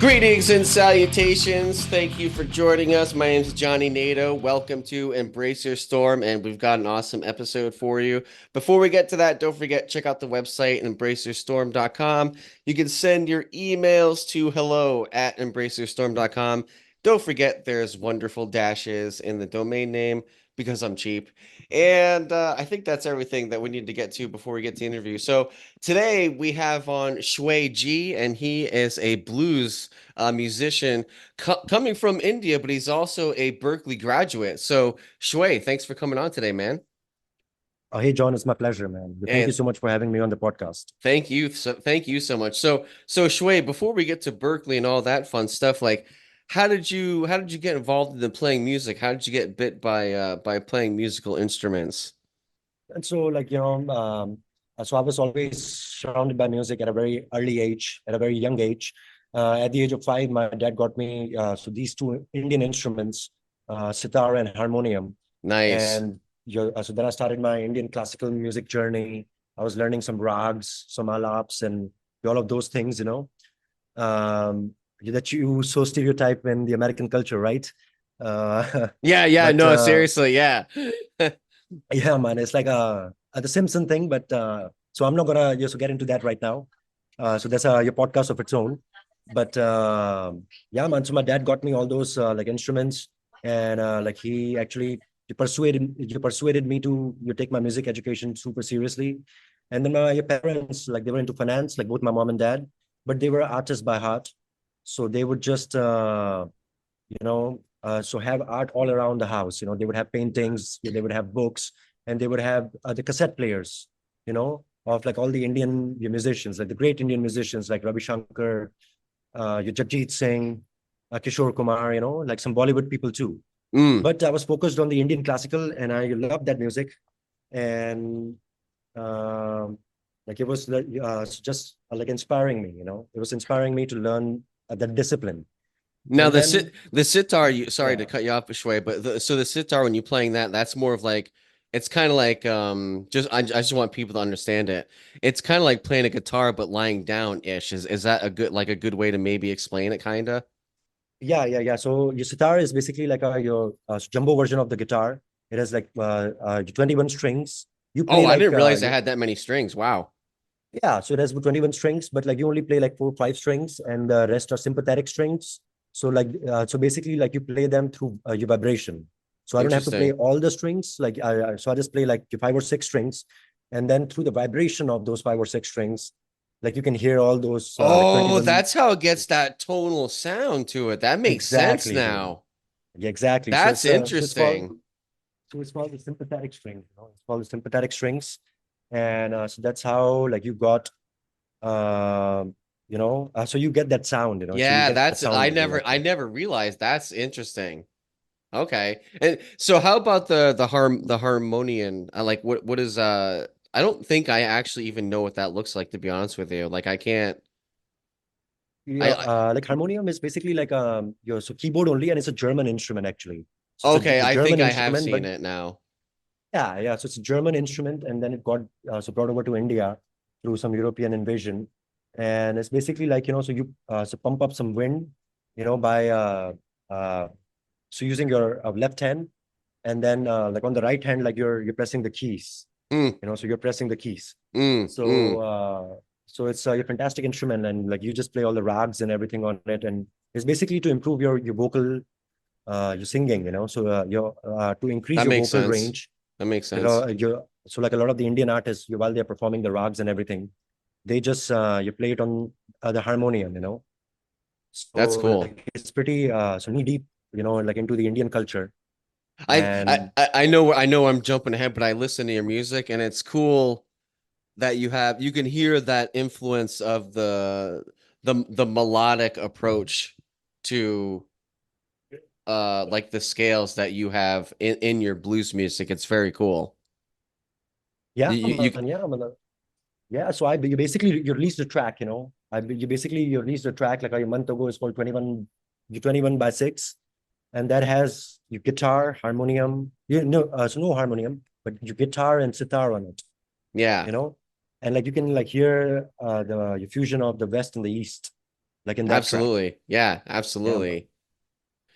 Greetings and salutations. Thank you for joining us. My name is Johnny Nato. Welcome to Embrace Your Storm, and we've got an awesome episode for you. Before we get to that, don't forget, check out the website, embraceyourstorm.com. You can send your emails to hello@embraceyourstorm.com. Don't forget, there's wonderful dashes in the domain name because I'm cheap. And I think that's everything that we need to get to before we get to the interview. So today we have on Shwe G, and he is a blues musician coming from India, but he's also a Berklee graduate. So, Shwe, thanks for coming on today, man. Hey, John, it's my pleasure, man. Thank you And so much for having me on the podcast. thank you so much. So Shwe, before we get to Berklee and all that fun stuff, like how did you get involved in playing music? How did you get bit by playing musical instruments? And so, so I was always surrounded by music at a very early age, at a very young age. At the age of 5, my dad got me these two Indian instruments, sitar and harmonium. Nice. And so then I started my Indian classical music journey. I was learning some rags, some alaps, and all of those things, that you so stereotype in the American culture, right? Yeah, But no, seriously, yeah. Yeah, man, it's like the Simpson thing, but so I'm not gonna just get into that right now. So that's your podcast of its own. But yeah, man. So my dad got me all those like instruments, and like he persuaded me to take my music education super seriously. And then my parents, like, they were into finance, like both my mom and dad, but they were artists by heart. So they would just so have art all around the house. They would have paintings, they would have books, and they would have the cassette players, of like all the Indian musicians, like the great Indian musicians like Ravi Shankar, your Jagjit Singh, Kishore Kumar, like some Bollywood people too. Mm. But I was focused on the Indian classical, and I loved that music. And um, like it was just like inspiring me. It was inspiring me to learn that discipline. Now And then, the sitar, you sorry to yeah. cut you off, Shway, but so the sitar when you're playing that, that's more of like it's kind of like just I just want people to understand it. It's kind of like playing a guitar but lying down ish. Is that a good way to maybe explain it kind of? Yeah. So your sitar is basically like your jumbo version of the guitar. It has like 21 strings. You Oh, play I like didn't realize I had that many strings. Wow. yeah. So it has 21 strings, but like you only play like 4 5 strings, and the rest are sympathetic strings. So so basically like you play them through your vibration. So I don't have to play Interesting. all the strings. So I just play like 5 or 6 strings, and then through the vibration of those 5 or 6 strings, like you can hear all those like Oh, 21. that's how it gets that tonal sound to it. That makes sense Exactly, bro. now. Yeah, exactly. So That's it's uh so it's called interesting. So it's called the sympathetic strings. It's called the sympathetic strings, and so that's how like you got, so you get that sound. So you Yeah, get that that's sound when you like I play. never realized. That's interesting. Okay. And so how about the harmonian? Like what is I don't think I actually even know what that looks like to be honest with you. Like I can't Yeah, I like harmonium is basically like your so keyboard only, and it's a German instrument actually. So it's okay, a I think German I have instrument, but seen it now. yeah. So it's a German instrument, and then it got brought over to India through some European invasion, and it's basically like so you pump up some wind, by uh, so using your left hand, and then like on the right hand, like you're pressing the keys. Mm, So you're pressing the keys. So mm. it's a fantastic instrument, and like you just play all the rags and everything on it, and it's basically to improve your vocal, your singing. So your to increase That your makes vocal sense. range. That makes Like sense. like a lot of the Indian artists, while they're performing the rags and everything, they just you play it on the harmonium. So That's cool. like it's pretty so knee deep, like into the Indian culture. And I know I'm jumping ahead, but I listen to your music and it's cool that you can hear that influence of the melodic approach to like the scales that you have in your blues music. It's very cool. yeah, You man, yeah, man. Yeah, so you released the track, you released the track like a month ago. It's called 21, 21 by 6, and that has your guitar, harmonium, so no harmonium, but your guitar and sitar on it, yeah. you know, and like you can like hear the fusion of the West and the East. like in that track. Absolutely. Yeah, Yeah, man. absolutely.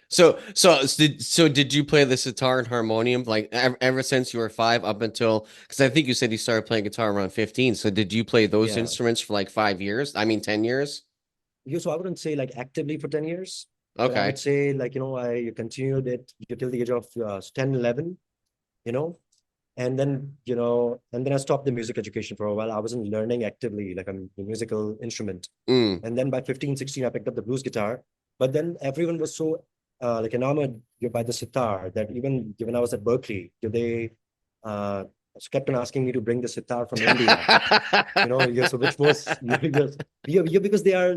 So did you play the sitar and harmonium like ever since you were 5 up until because I think you said you started playing guitar around 15. So did you play those Yeah. instruments for like 5 years? I mean 10 years? Yeah, so I wouldn't say like actively for 10 years, but I would Okay. say like, I continued it till the age of 10, 11, you know, and then I stopped the music education for a while. I wasn't learning actively like a musical instrument. Mm. And then by 15, 16, I picked up the blues guitar. But then everyone was so like enamored by the sitar that even when I was at Berklee, they uh, kept on asking me to bring the sitar from India. Yeah, so which was yeah, because they are,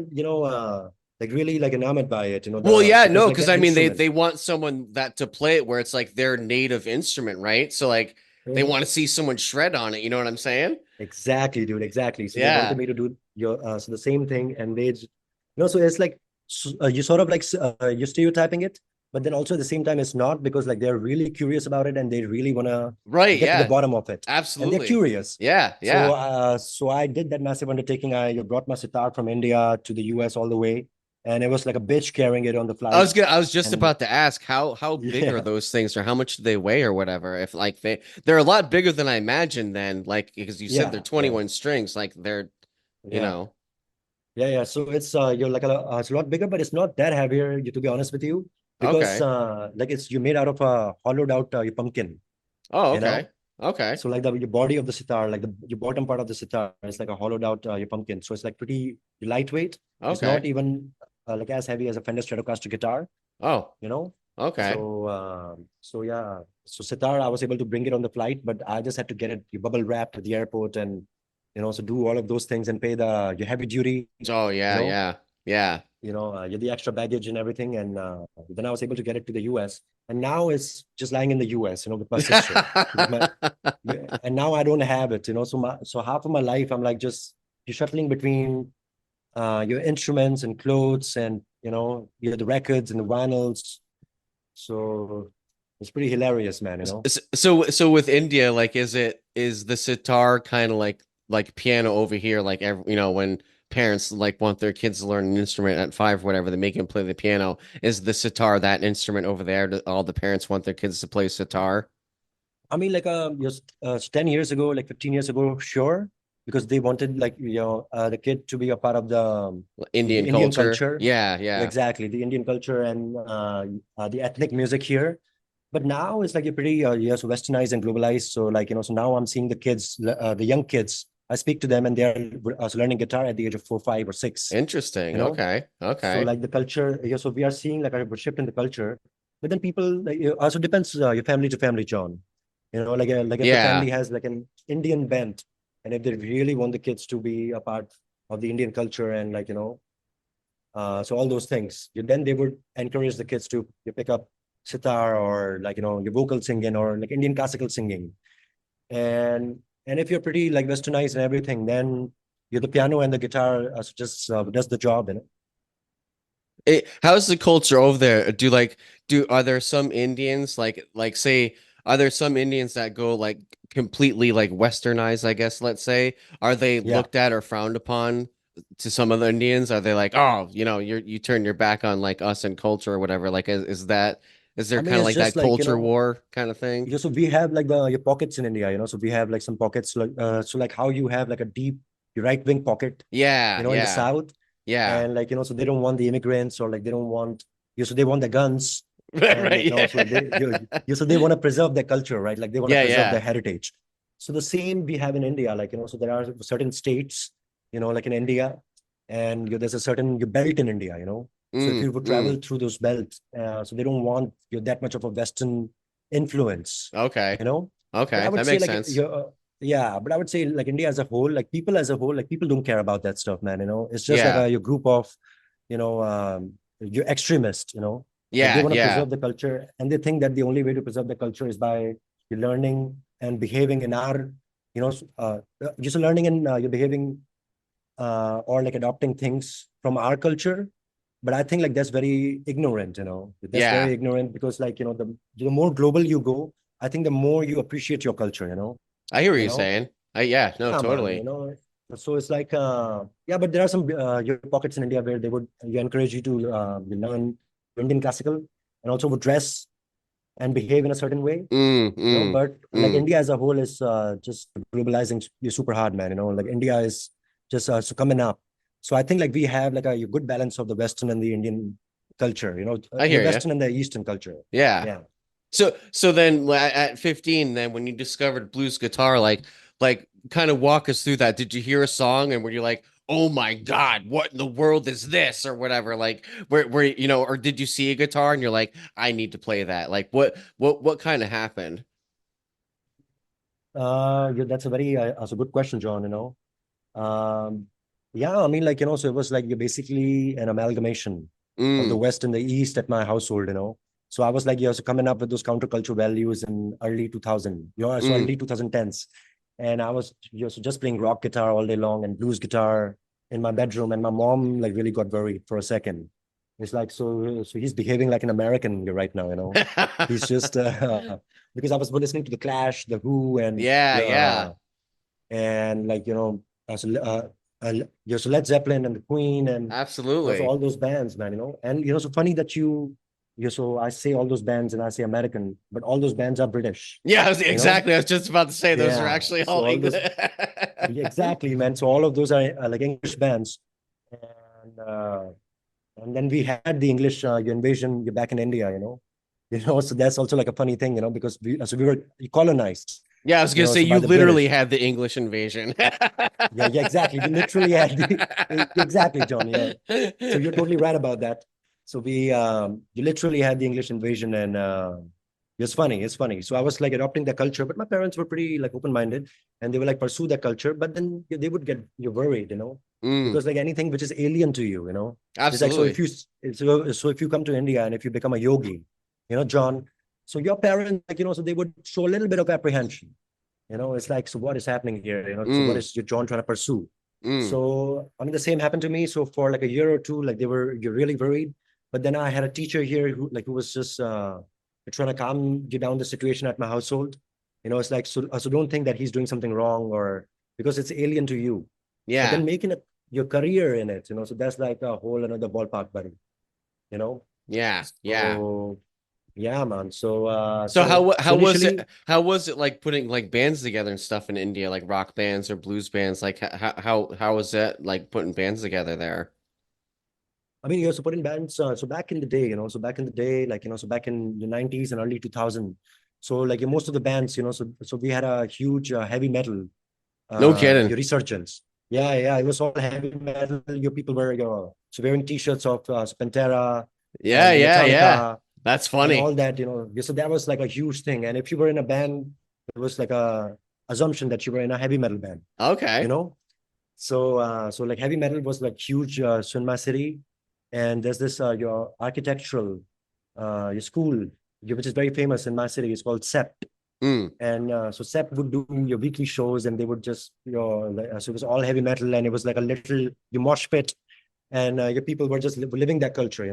like really like enamored by it, Well, yeah, because no, like because that I mean instrument. they want someone that to play it where it's like their native instrument, right? So like they Mhm. want to see someone shred on it, you know what I'm saying? Exactly, dude. Exactly. So they wanted Yeah. me to do so the same thing, and so it's like you sort of like you're stereotyping it, but then also at the same time it's not because like they're really curious about it and they really want to Right, get to the yeah. bottom of it, and they're Absolutely. curious. Yeah, So, yeah. so I did that massive undertaking. I brought my sitar from India to the US all the way, and it was like a bitch carrying it on the flight. I was just And about to ask how big are yeah, those things or how much do they weigh or whatever? If like they're a lot bigger than I imagined then, like because you said they're yeah, yeah, 21 strings, like they're, you yeah. know. Yeah. So you're like it's a lot bigger, but it's not that heavier. To be honest with you, because Okay. like it's you made out of a hollowed out your pumpkin. Oh, You okay. know, Okay. so like your body of the sitar, like your bottom part of the sitar is like a hollowed out your pumpkin. So it's like pretty lightweight. It's Okay. not even like as heavy as a Fender Stratocaster guitar. Oh, You know, okay. so yeah, so sitar I was able to bring it on the flight, but I just had to get it bubble wrapped at the airport and so do all of those things and pay the your heavy duty. Oh, You yeah, know yeah. Yeah. you the extra baggage and everything. And then I was able to get it to the US. And now it's just lying in the US, with my sister. Because and now I don't have it, so half of my life I'm like just you're shuttling between your instruments and clothes and you have the records and the vinyls. So it's pretty hilarious, man. So with India, like, is the sitar kind of like piano over here, like when parents like want their kids to learn an instrument at 5 or whatever, they make them play the piano. Is the sitar that instrument over there? Do all the parents want their kids to play sitar? I mean, like just 10 years ago, like 15 years ago, sure, because they wanted like the kid to be a part of the Indian Indian culture? culture. Yeah, yeah. Exactly, the Indian culture and the ethnic music here. But now it's like you're pretty yes, westernized and globalized. So like so now I'm seeing the young kids. I speak to them and they're learning guitar at the age of 4, 5, or 6. You Interesting. know, Okay. so Okay. like the culture. Yeah, so we are seeing like a shift in the culture. But then people like also depends your family to family, John. Like if the Yeah. family has like an Indian bent, and if they really want the kids to be a part of the Indian culture and like so all those things, then they would encourage the kids to you pick up sitar or like your vocal singing or like Indian classical singing. And if you're pretty like westernized and everything, then the piano and the guitar just does the job. How's the culture over there? Are there some Indians like say are there some Indians that go like completely like westernized, I guess, let's say? Are they Yeah. looked at or frowned upon to some other Indians? Are they like, "Oh, you turn your back on like us and culture or whatever?" Like is there I mean, kind of it's like that just like, culture war kind of thing? so we have like your pockets in India, so we have like some pockets like so like how you have like a deep right wing pocket, Yeah, in the yeah. south, Yeah. and like so they don't want the immigrants or like they don't want so they want the guns, Right, and right, like so like yeah. so they want to preserve their culture, right? Like they want to Yeah, preserve their yeah. heritage. So the same we have in India, like so there are certain states, like in India, and there's a certain belt in India, so if Mm, you would travel mm. through those belts, so they don't want that much of a Western influence, Okay. you know. But I Okay, would that say makes like sense. yeah, but I would say like India as a whole, like people as a whole, like people don't care about that stuff, man. It's just like Yeah. your group of, you're extremist, like they Yeah, want to yeah. preserve the culture, and they think that the only way to preserve the culture is by you learning and behaving in our, just learning and you're behaving or like adopting things from our culture. But I think like that's very ignorant, that's very Yeah. ignorant because like the more global you go, I think the more you appreciate your culture, I hear what you you're know saying. Yeah, no, yeah, man, totally. So it's like, yeah, but there are some your pockets in India where they would encourage you to learn Indian classical and also would dress and behave in a certain way, Mm, mm, But like mm. India as a whole is just globalizing you super hard, man. Like India is just so coming up. So I think like we have like a good balance of the Western and the Indian culture, I the hear you. Western and the Eastern culture. Yeah. Yeah. So then at 15, then when you discovered blues guitar, like kind of walk us through that. Did you hear a song and were you like, oh my God, what in the world is this or whatever? Like where or did you see a guitar and you're like, I need to play that? Like what kind of happened? Yeah, that's a good question, John. Um, yeah, I mean, like, so it was like you're basically an amalgamation of the Mm, West and the East at my household. So I was like, so coming up with those counterculture values in early 2000, so mm. early 2010s. And I was so just playing rock guitar all day long and blues guitar in my bedroom. And my mom like really got worried for a second. It's like, so he's behaving like an American right now. He's just, because I was listening to the Clash, the Who, and Yeah, yeah. yeah, and like so Led Zeppelin and the Queen and so Absolutely. all those bands, man, and so funny that so I say all those bands and I say American, but all those bands are British, Yeah, you know, exactly. I was just about to say those are yeah. actually So all all English. those exactly, man. So all of those are like English bands, and uh, and then we had the English invasion back in India, So that's also like a funny thing, because we were colonized, Yeah, I was gonna say so by you the literally British. had the English invasion. Yeah, yeah, exactly. We literally had exactly, John. Yeah. So you're totally right about that. So you literally had the English invasion, and it's funny. It's funny. So I was like adopting the culture, but my parents were pretty like open-minded, and they were like pursue that culture. But then they would get you worried, Mm, because like anything which is alien to you, it's like absolutely. so if you come to India and if you become a yogi, John. So your parents, like so they would show a little bit of apprehension. It's like, so what is happening here? So what Mm, is your John trying to pursue? mm. So I mean, the same happened to me. So for like a year or two, like you're really worried. But then I had a teacher here who was just trying to calm you down the situation at my household. It's like, so don't think that he's doing something wrong or because it's alien to you. But Yeah, then making it your career in it, so that's like a whole another ballpark, buddy. You know. yeah, yeah. So yeah, man. So So so initially, how was it like putting like bands together and stuff in India, like rock bands or blues bands? Like how was that like putting bands together there? I mean, you're supporting bands. So back in the day, like, so back in the 90s and early 2000. So like most of the bands, so we had a huge heavy metal No kidding. your resurgence. Yeah, yeah, it was all heavy metal. Your people were so wearing t-shirts of Pantera Yeah, and yeah, yeah. Metallica That's and funny. all that, So that was like a huge thing. And if you were in a band, it was like a assumption that you were in a heavy metal band, you Okay. know? So like heavy metal was like huge so in my city. And there's this your architectural your school, which is very famous in my city. It's called SEPT. Mm. And so SEPT would do your weekly shows, and they would just so it was all heavy metal, and it was like a little your mosh pit, and your people were just living that culture.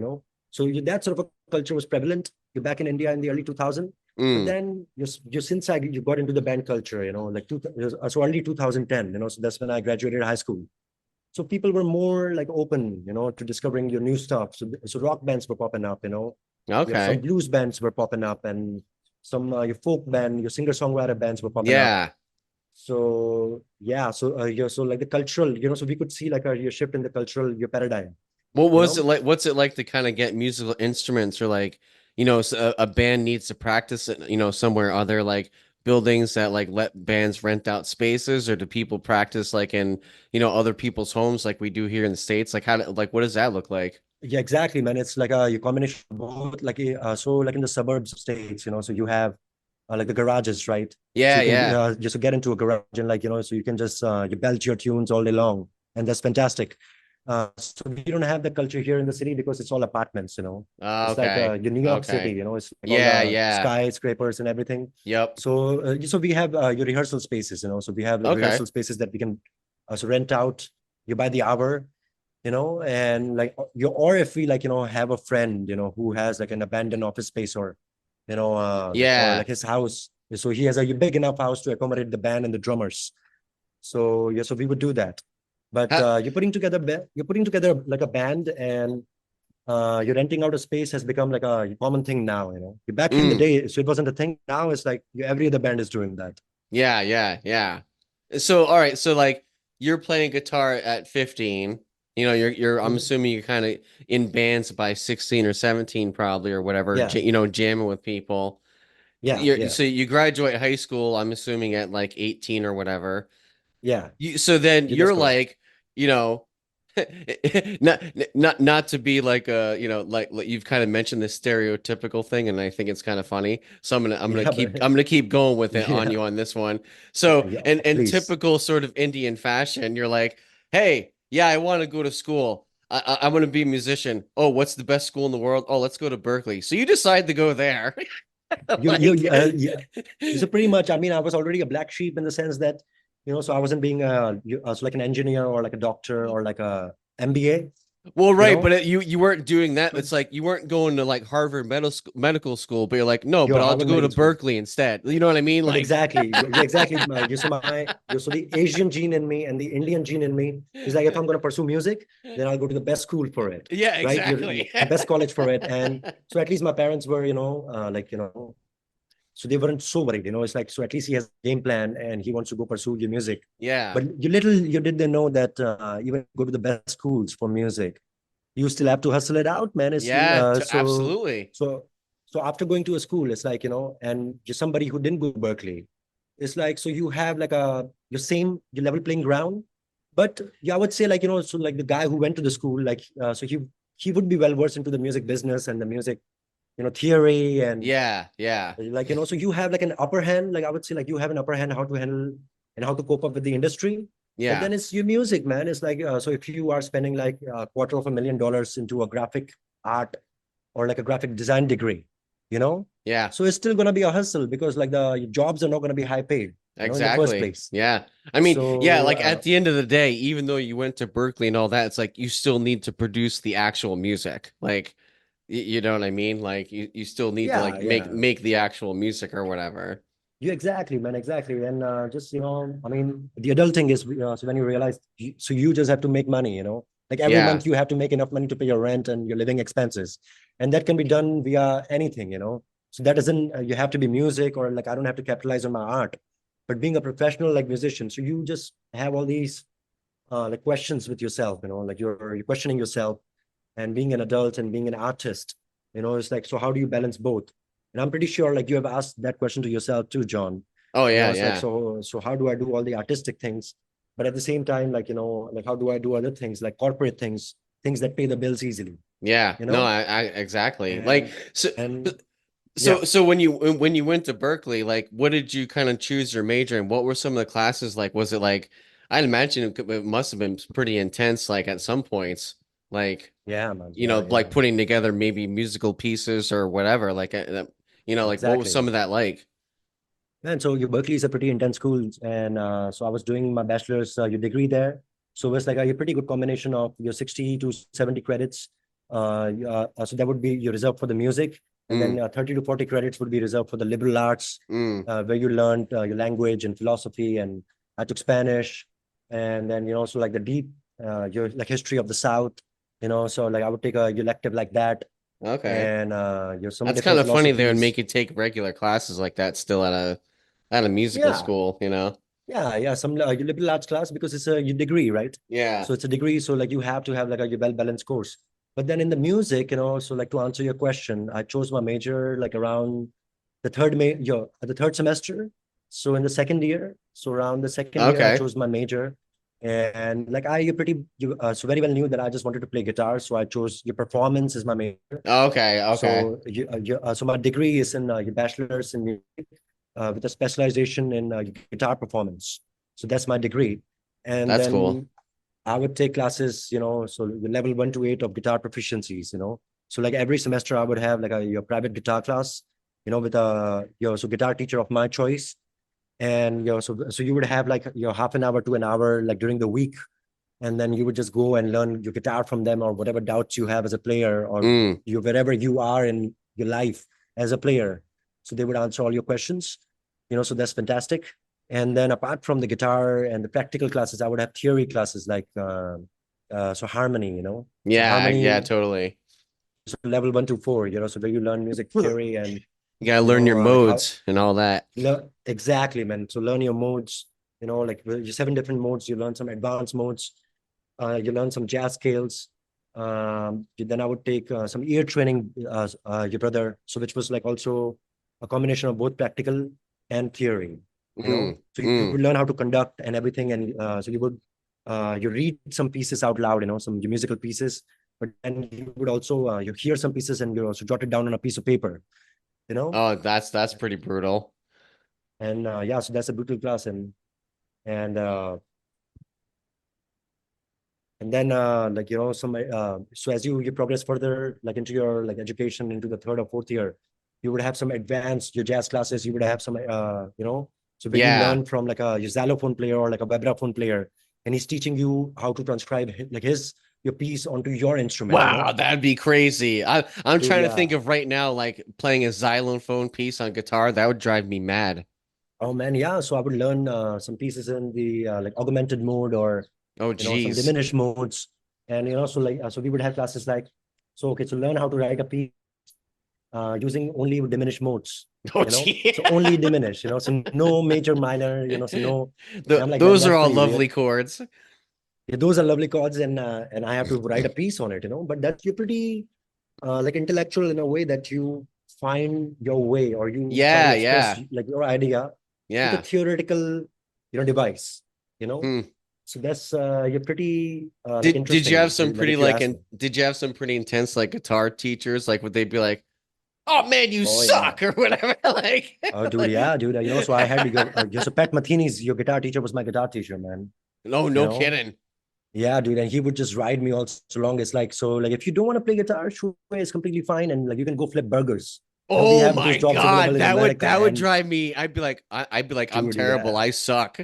So that sort of a culture was prevalent. You're back in India in the early 2000, but Mm. then you since you got into the band culture, like so early 2010, so that's when I graduated high school. So people were more like open, to discovering your new stuff. So rock bands were popping up, some Okay. blues bands were popping up, and some your folk band, your singer songwriter bands were popping up. Yeah. So yeah, so like the cultural, so we could see like your shift in the cultural your paradigm, What you was it know. like? What's it like to kind of get musical instruments or like, a band needs to practice it, somewhere other like buildings that like let bands rent out spaces or do people practice like in, other people's homes like we do here in the States? Like like what does that look like? Yeah, exactly, man. It's like a your combination of both. Like so, like in the suburbs of states, so you have like the garages, right? So Yeah, you can yeah. just get into a garage and like so you can just you belt your tunes all day long, and that's fantastic. So we don't have the culture here in the city because it's all apartments. It's like Okay. your New York City, Okay. it's like all Yeah, the yeah. skyscrapers and everything. Yep. So we have your rehearsal spaces, So we have like Okay. rehearsal spaces that we can so rent out. You buy the hour, and like or if we like have a friend who has like an abandoned office space or or Yeah. like his house, so he has a big enough house to accommodate the band and the drummers. So yeah, so we would do that. But Ha- you're putting together like a band, and you're renting out a space has become like a common thing now, you know. Back in the mm, day, so it wasn't a thing. Now it's like every other band is doing that. yeah, yeah, yeah. So, all right, so like you're playing guitar at 15. You know, you're I'm Mhm. assuming you're kind of in bands by 16 or 17 probably or whatever, Yeah, you know, jamming with people. yeah, yeah, So you graduate high school, I'm assuming at like 18 or whatever. yeah. So then That's you're correct. like, you know, not not to be like like you've kind of mentioned this stereotypical thing, and I think it's kind of funny. So Yeah, but I'm gonna keep going with it on yeah, you on this one. So yeah. in Please. typical sort of Indian fashion, you're like, hey, yeah, I want to go to school. I want to be a musician. Oh, what's the best school in the world? Oh, let's go to Berklee. So you decide to go there. Like, Yeah. So pretty much, I mean, I was already a black sheep in the sense that, you know, so I wasn't being so like an engineer or like a doctor or like a MBA, well, you right, but know. you weren't doing that. But It's like you weren't going to like Harvard medical school, but you're like, no, yo, but I'll Harvard go to Medical School. Berkeley instead. You know what I mean? But Like, exactly, yeah, exactly. So the Asian gene in me and the Indian gene in me is like, if I'm going to pursue music, then I'll go to the best school for it, yeah, right? exactly. The best college for it. And so at least my parents were, so they weren't so worried, you know. It's like, so at least he has a game plan and he wants to go pursue your music. Yeah, But you did they know that even go to the best schools for music, you still have to hustle it out, man. It's yeah, so absolutely. so so after going to a school, it's like, you know, and you're somebody who didn't go to Berkeley, it's like, so you have like your level playing ground. But yeah, I would say, like, you know, so like the guy who went to the school, like, so he would be well versed into the music business and the music, you know, theory and Yeah, yeah, like, you know, so you have like an upper hand, like I would say, like you have an upper hand how to handle and how to cope up with the industry. But yeah, then it's your music, man. It's like, so if you are spending like $250,000 into a graphic art or like a graphic design degree, you know, yeah, so it's still going to be a hustle because like the jobs are not going to be high paid, you know, in the first exactly. place. Yeah. I mean, yeah, So like at the end of the day, even though you went to Berkeley and all that, it's like you still need to produce the actual music. Like, you know what I mean? Like you still need to yeah, like yeah. make the actual music or whatever. You exactly, man, exactly. And just, you know, I mean, the adulting is, so when you realize, so you just have to make money, you know, like every Yeah. month you have to make enough money to pay your rent and your living expenses. And that can be done via anything, you know. So that doesn't, you have to be music or like, I don't have to capitalize on my art. But being a professional like musician, so you just have all these like questions with yourself, you know, like you're questioning yourself and being an adult and being an artist, you know, it's like, so how do you balance both? And I'm pretty sure like you have asked that question to yourself too, John. Oh You know, yeah, it's like, yeah. so how do I do all the artistic things? But at the same time, like, you know, like how do I do other things like corporate things, things that pay the bills easily, Yeah. you No, know? I exactly. Like And so and yeah. so when you went to Berkeley, like what did you kind of choose your major and what were some of the classes like? Was it like I'd imagine it must have been pretty intense like at some points. Like, Yeah, man. you know, Yeah, like yeah. putting together maybe musical pieces or whatever. Like you know, like what was some Exactly. of that like? Man, so your Berkeley is a pretty intense school, and so I was doing my bachelor's your degree there. So it's like a pretty good combination of your 60 to 70 credits. So that would be your reserved for the music, and then Mm, 30 to 40 credits would be reserved for the liberal arts, mm. where you learned your language and philosophy. And I took Spanish, and then, you know, so like the deep your like history of the South, you know. So like I would take a elective like that, Okay. and your some That's kind different of funny they would philosophies. make you take regular classes like that still at a musical Yeah, school, you know? yeah, yeah. Some liberal arts class because it's a your degree, right? Yeah. So it's a degree. So like you have to have like a well balanced course. But then in the music, you know, so like to answer your question, I chose my major like around the third semester. So in the second year, so around the second year, I Okay. chose my major, and like so very well knew that I just wanted to play guitar. So I chose your performance as my major. Okay. Okay. So so my degree is in your bachelor's in music with a specialization in guitar performance. So that's my degree. And That's cool. then I would take classes, you know, so the level 1 to 8 of guitar proficiencies, you know. So like every semester I would have like your private guitar class, you know, with your so guitar teacher of my choice. And so you would have like your half an hour to an hour like during the week. And then you would just go and learn your guitar from them or whatever doubts you have as a player or Mm. you wherever you are in your life as a player. So they would answer all your questions, you know, so that's fantastic. And then apart from the guitar and the practical classes, I would have theory classes like so harmony, So Yeah, yeah, harmony, totally. so level 1 to 4, so where you learn music theory and You gotta learn your like how modes and all that. exactly, man. So learn your modes, like your 7 different modes. You learn some advanced modes. You learn some jazz scales. Then I would take some ear training, your brother. So which was like also a combination of both practical and theory. Mm, So you mm. would learn how to conduct and everything, and so you read some pieces out loud, some musical pieces, but then you would also you hear some pieces and you also jot it down on a piece of paper, you know. Oh, that's pretty brutal. And yeah, so that's a brutal class, and and then like some so as you progress further like into your like education into the third or fourth year, you would have some advanced your jazz classes. You would have some so where you Yeah. learn from like a your xylophone player or like a vibraphone player, and he's teaching you how to transcribe like his your piece onto your instrument, Wow, that'd be crazy. I'm dude. trying to think Yeah. of right now, like playing a xylophone piece on guitar. That would drive me mad. Oh man, yeah. So I would learn some pieces in the like augmented mode or Oh, some geez. diminished modes, and so like so we would have classes like so okay, so learn how to write a piece using only diminished modes, Oh, gee. so only diminished, so no major minor, so no. And I'm like, man, Those are that's all pretty lovely weird. chords. Yeah, those are lovely chords, and I have to write a piece on it, but that's you're pretty like intellectual in a way that you find your way or you try to Yeah, express yeah, like your idea with a yeah. theoretical device, Hmm. so that's you're pretty like Did you have interesting some like pretty if you like ask and me. did you have some pretty intense like guitar teachers? Like would they be like, "Oh man, you Oh yeah. suck" or whatever? Like, Oh, dude, like yeah, dude. So I had so Pat Metheny's your guitar teacher was my guitar teacher, man. no, You no know, kidding. yeah, dude, and he would just ride me all so long. It's like so, like if you don't want to play guitar, sure, it's completely fine, and like you can go flip burgers. We Oh have those my jobs available God, in America, that would and drive me. I'd be like, I'm dude, terrible. yeah, I suck.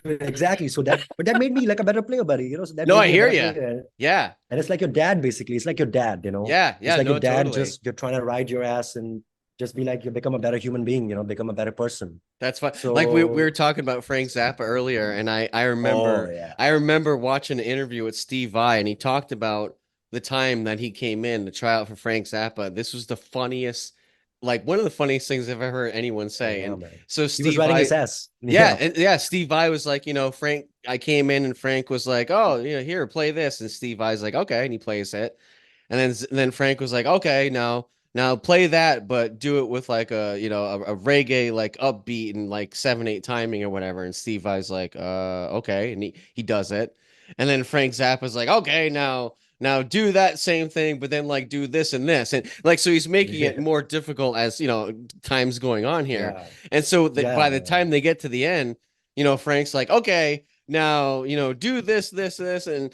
exactly. So but that made me like a better player, buddy. So that No, made I me a hear better you. player, Yeah, and it's like your dad, basically. It's like your dad, yeah, It's yeah. like your No, dad. totally. Just you're trying to ride your ass and just be like you become a better human being, become a better person. That's fine. Like we So, were talking about Frank Zappa earlier, and oh yeah. I remember watching an interview with Steve Vai, and he talked about the time that he came in to try out for Frank Zappa. This was the funniest, like one of the funniest things I've ever heard anyone say. Yeah, And man. so He was Steve riding his Vai, ass. yeah, Yeah. yeah, Steve Vai was like, Frank, I came in and Frank was like, oh, here, play this, and Steve Vai's like, okay, and he plays it. And then Frank was like, okay, now play that, but do it with like a reggae like upbeat and like 7/8 timing or whatever. And Steve Vai's like, okay, and he does it. And then Frank Zappa's like, okay, now do that same thing, but then like do this and this. And like so he's making it Yeah. more difficult as time's going on here. Yeah. And so that by Yeah, the man. time they get to the end, Frank's like, okay, now, do this, and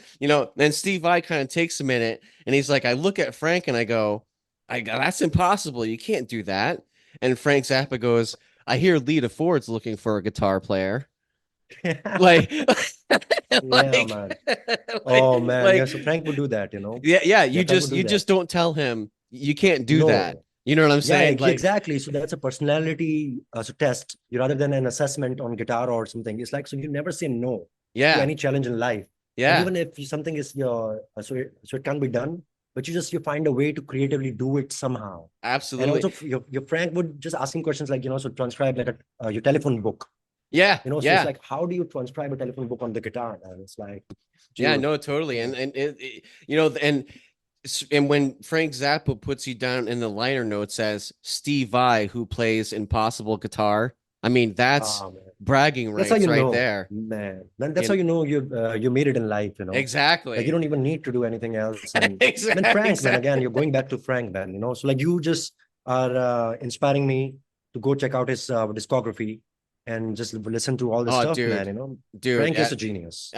then Steve Vai kind of takes a minute and he's like, I look at Frank and I go, that's impossible. You can't do that. And Frank Zappa goes, I hear Lita Ford's looking for a guitar player. Like, Yeah, like, man. Oh man. Yeah. like, So Frank would do that, yeah, yeah. Yeah, Frank would do You that. just don't tell him you can't do that. No. You know what I'm Yeah, saying? Like, exactly. So that's a personality so test rather than an assessment on guitar or something. It's like so you never say no to yeah, any challenge in life. And yeah, even if something is your so it can be done, but you find a way to creatively do it somehow. And absolutely. also your Frank would just asking questions like, so transcribe like your telephone book. Yeah, So it's yeah. like, how do you transcribe a telephone book on the guitar? And it's like, Yeah, dude, no, totally. yeah. And and when Frank Zappa puts you down in the liner notes as Steve Vai, who plays impossible guitar, I mean, that's Man. bragging That's how rights you right know, there. man. Then that's how You you know you made it in life, Like you exactly. don't even need to do anything else. And then Exactly. Frank, man, again, Exactly. you're going back to Frank, man, So like you just are inspiring me to go check out his discography and just listen to all the Oh, stuff, man, dude. Dude, Frank is a genius.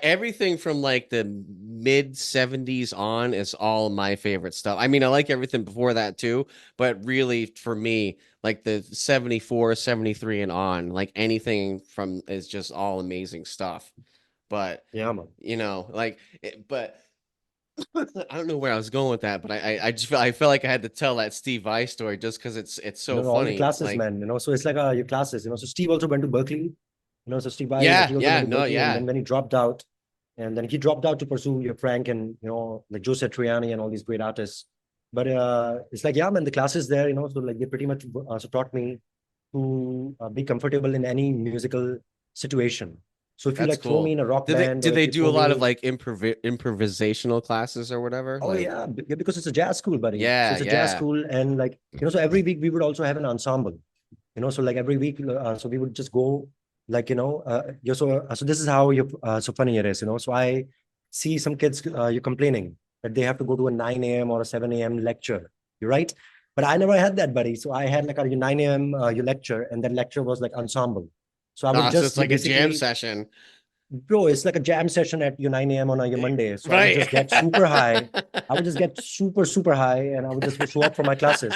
everything from like the mid 70s on is all my favorite stuff. I mean, I like everything before that too, but really for me, like the 74, 73, and on, like anything from is just all amazing stuff. But, Yeah, man. but I don't know where I was going with that, but I just I felt like I had to tell that Steve Vai story just because it's so All the funny. classes, Like, man, so it's like your classes, so Steve also went to Berkeley, so Steve Vai, like yeah, he also yeah, went to no, Berkeley, and yeah, then when he dropped out, and then he dropped out to pursue your Frank and like Joe Satriani and all these great artists. But it's like, yeah, man, the classes there, so like they pretty much so taught me to be comfortable in any musical situation. So if you that's like throw me cool. in a rock Did they band, did or they if you do a throw lot of me, like improvisational classes or whatever? oh Like, yeah, yeah, because it's a jazz school, buddy. So yeah, it's a jazz yeah. school, and like so every week we would also have an ensemble. So like every week, so we would just go, like so this is how you so funny it is. So I see some kids you're complaining that they have to go to a 9 a.m. or a 7 a.m. lecture. You're right, but I never had that, buddy. So I had like a 9 a.m. Your lecture, and that lecture was like ensemble. So I would Ah, so just it's like a jam basically, session. bro, it's like a jam session at your 9 a.m. on your Monday. So I would Right. just get super high. I would just get super, super high, and I would just show up for my classes.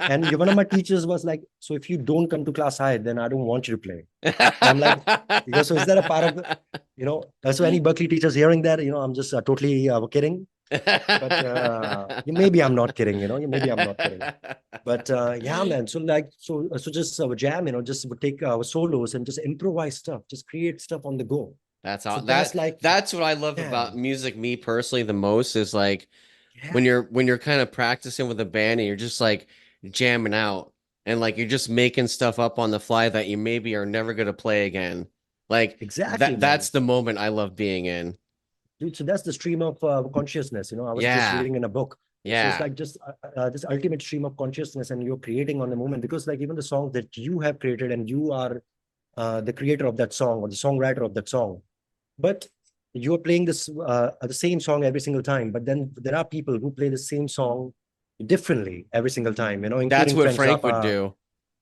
And one of my teachers was like, "So if you don't come to class high, then I don't want you to play." And I'm like, so is that a part of, so any Berkeley teachers hearing that, I'm just totally kidding. But maybe I'm not kidding, maybe I'm not kidding. But yeah, man. So like, so just jam, just would take solos and just improvise stuff, just create stuff on the go. That's So all that's like, that's what I love yeah, about music, me personally, the most is like yeah, when you're kind of practicing with a band and you're just like jamming out and like you're just making stuff up on the fly that you maybe are never gonna play again. Like exactly, man. that's the moment I love being in. Dude, so that's the stream of consciousness. I was just Yeah. reading in a book. So it's Yeah. like just this ultimate stream of consciousness, and you're creating on the moment, because like even the songs that you have created, and you are the creator of that song or the songwriter of that song, but you're playing this the same song every single time. But then there are people who play the same song differently every single time, That's including what Frank Frank would Zappa. do.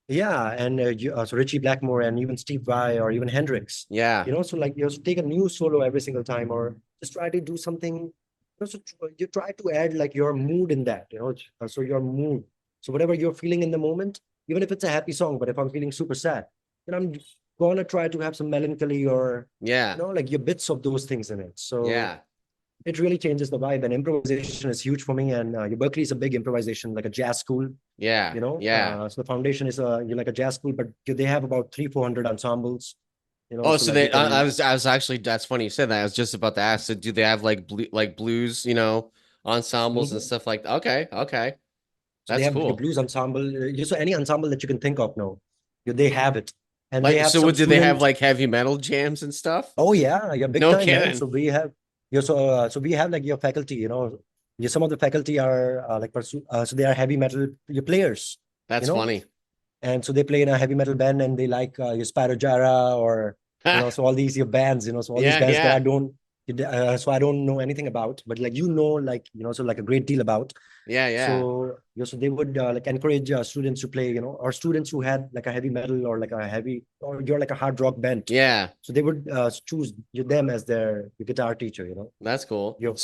Yeah, and so Richie Blackmore, and even Steve Vai, or even Hendrix. Yeah. So like you take a new solo every single time, or just try to do something. You try to add like your mood in that. So your mood. So whatever you're feeling in the moment, even if it's a happy song, but if I'm feeling super sad, then I'm gonna try to have some melancholy, or Yeah. like your bits of those things in it. So Yeah. it really changes the vibe, and improvisation is huge for me. And your Berkeley is a big improvisation, like a jazz school. Yeah. Yeah. So the foundation is you're like a jazz school, but they have about 300-400 ensembles. Oh, So so like you they can, I was actually that's funny you said that. I was just about to ask, so do they have like blues, ensembles and Mhm. stuff like that? Okay, okay. So they That's have your cool. blues ensemble. So any ensemble that you can think of now, they have it, and they Like, have so some do they have student. like heavy metal jams and stuff? Oh yeah, big No time, man. kidding. So we have, so we have like your faculty. Some of the faculty are like pursue. So they are heavy metal your players. You That's know, funny. and so they play in a heavy metal band, and they like your Spyro Gyra, or so all these your bands, so all these Yeah, bands that I yeah. don't, so I don't know anything about, but like like so like a great deal about. Yeah, yeah. So so they would like encourage students to play, or students who had like a heavy metal, or like a heavy, or you're like a hard rock band. Yeah. So they would choose them as your guitar teacher, That's cool. your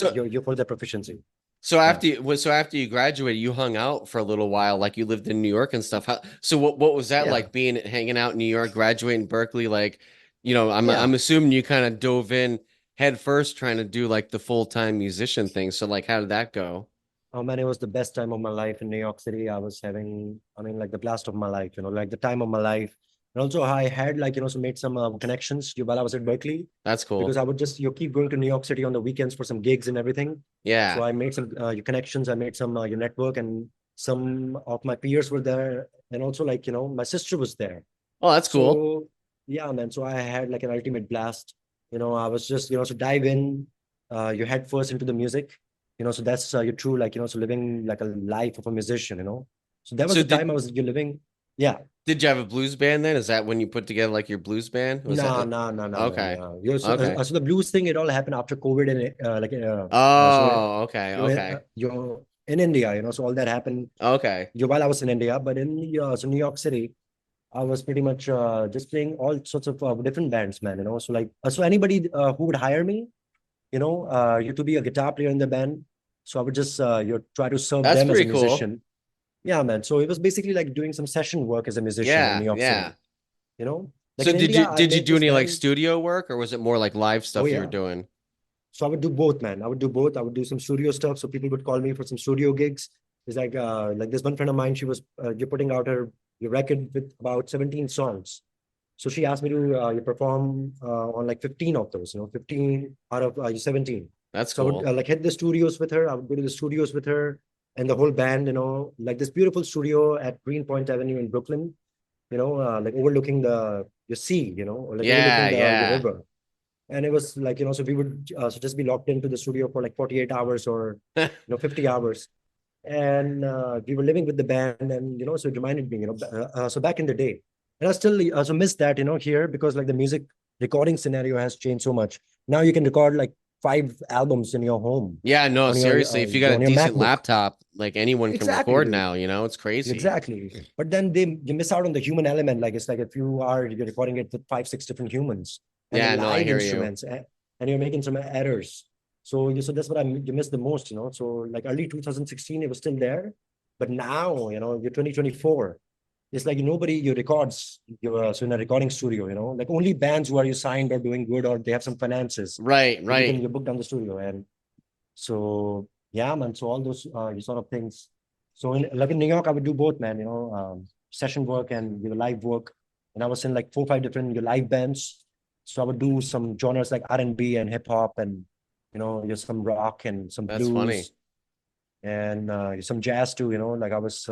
for their proficiency. So Yeah, so after you graduated, you hung out for a little while, like you lived in New York and stuff. So what was that yeah, like being hanging out in New York, graduating Berkeley? Like, yeah. I'm assuming you kind of dove in head first trying to do like the full-time musician thing. So like how did that go? Oh man, it was the best time of my life in New York City. I was having, I mean, like the blast of my life, like the time of my life. And also I had like, so made some connections while I was at Berkeley, That's because cool. I would just, keep going to New York City on the weekends for some gigs and everything. So Yeah. I made some your connections. I made some your network, and some of my peers were there. And also like, my sister was there. Oh, that's cool. So yeah, man. So I had like an ultimate blast. I was just, so dive in, your head first into the music. So that's your true, like, so living like a life of a musician, So that was So the time I was you're living. Yeah. did you have a blues band then? Is that when you put together like your blues band? Was No, that no, no, no, man. okay? No. Okay. So the blues thing, it all happened after COVID, and Oh, okay, you're, okay, you're in India, so all that happened okay. while I was in India, but in so New York City, I was pretty much just playing all sorts of different bands, man. So like, so anybody who would hire me, you to be a guitar player in the band. So I would just you try to serve That's them as a pretty cool. musician. Yeah, man. So it was basically like doing some session work as a musician in New Yeah, York City. yeah. Like So in India, I did you made do this any like band. studio work or was it more like live Oh stuff you were yeah. doing? So I would do both, man. I would do both. I would do some studio stuff. So people would call me for some studio gigs. It's like this one friend of mine, she was you're putting out her your record with about 17 songs. So she asked me to you perform on like 15 of those, 15 out of 17. That's So I would cool. like hit the studios with her. I would go to the studios with her and the whole band, like this beautiful studio at Greenpoint Avenue in Brooklyn, like overlooking the sea, or like Yeah, overlooking the yeah. river. And it was like, so we would so just be locked into the studio for like 48 hours or, 50 hours. And we were living with the band, and so it reminded me, so back in the day. And I still also miss that, here, because like the music recording scenario has changed so much. Now you can record like 5 albums in your home Yeah, no, on your seriously, if you got a on your decent MacBook. laptop, like anyone can Exactly, record dude. now, it's crazy. Exactly. But then you miss out on the human element. Like it's like if you're recording it with 5, 6 different humans and the Yeah, no, I live hear you. instruments, and you're making some errors. So that's what you miss the most, So like early 2016, it was still there, but now, you're 2024. It's like nobody you records so in a recording studio, like only bands who are you signed or doing good or they have some finances Right, that right. you book down the studio. And so yeah, man. So all those sort of things. So in New York, I would do both, man. Session work and live work. And I was in like 4, 5 different live bands. So I would do some genres like R&B and hip hop, and some rock and some That's funny. blues and some jazz too. Like I was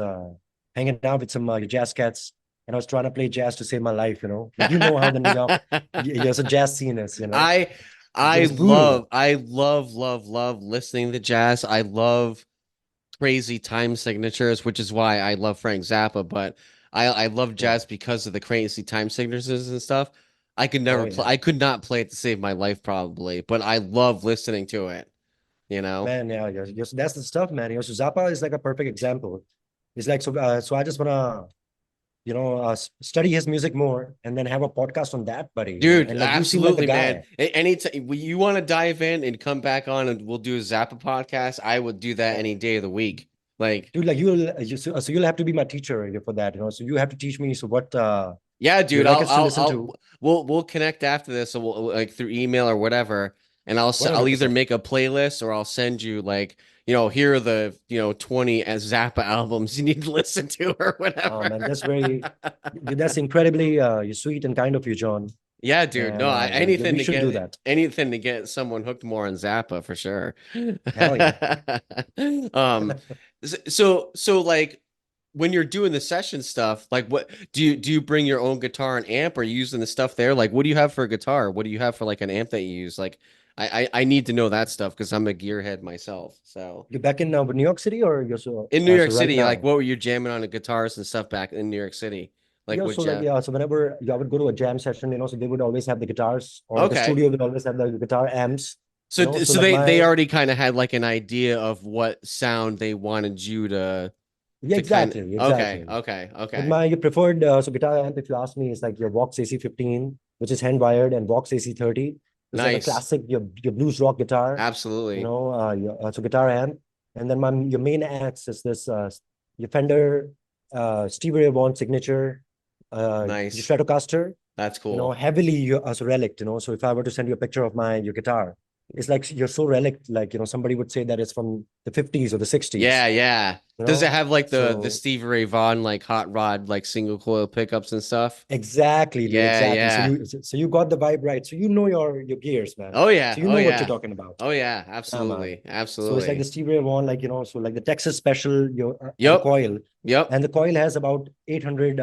hanging out with some jazz cats, and I was trying to play jazz to save my life. Like how the New York, yes, a jazz scene is. I It I was brutal. love I love love love listening to jazz. I love crazy time signatures, which is why I love Frank Zappa, but I love Yeah. jazz because of the crazy time signatures and stuff. Oh yeah. I could not play it to save my life probably, but I love listening to it, you know? Man, yeah, yes, that's the stuff, man. So Zappa is like a perfect example. It's like so I just wanna study his music more and then have a podcast on that, buddy. Dude, And like you seem like the absolutely, man. guy. Anytime you want to dive in and come back on and we'll do a Zappa podcast, I would do that Yeah. any day of the week. Like, Dude, like so you'll have to be my teacher for that. So you have to teach me so what yeah, your dude, records to listen to. we'll connect after this, so we'll like through email or whatever, and I'll either 100%. make a playlist or I'll send you like, here are the, 20 Zappa albums you need to listen to or Oh whatever. man, that's incredibly sweet and kind of you, John. Yeah, dude. And No, yeah, we should do that. anything to get someone hooked more on Zappa for sure. Hell yeah. Um, so like when you're doing the session stuff, like what do you bring your own guitar and amp, or are you using the stuff there? Like what do you have for a guitar? What do you have for like an amp that you use? Like I need to know that stuff because I'm a gearhead myself. So You're back in New York City, or you're in New York so right City, like now? what were you jamming on the guitars and stuff back in New York City? Like Yeah, what so like jam? yeah, so whenever I would go to a jam session, so they would always have the guitars, or the Okay. studio would always have the guitar amps, So So like they my already kind of had like an idea of what sound they wanted you yeah, to kind of exactly, okay, exactly. okay, But okay. my preferred guitar amp, if you ask me, is like your Vox AC15, which is hand wired, and Vox AC30. It's like a Nice. classic your blues rock guitar, Absolutely. so guitar amp. And then your main amps is this your Fender Stevie Ray Vaughan signature your Nice. Stratocaster, That's cool. heavily as a relic, So if I were to send you a picture of your guitar, it's like you're so relic, like, somebody would say that it's from the 50s or the 60s, Yeah, yeah. you Does it know? have like the So Stevie Ray Vaughan like hot rod like single coil pickups and stuff? exactly, dude, Yeah, exactly. So yeah. you got the vibe right. So you know your gears, man. Oh yeah. So you Oh know what you're yeah. talking about. Oh yeah. Yeah, man. Absolutely. So it's like the Absolutely. Stevie Ray Vaughan, like, so like the Texas Special, and the Yep. coil, Yep. and the coil has about 800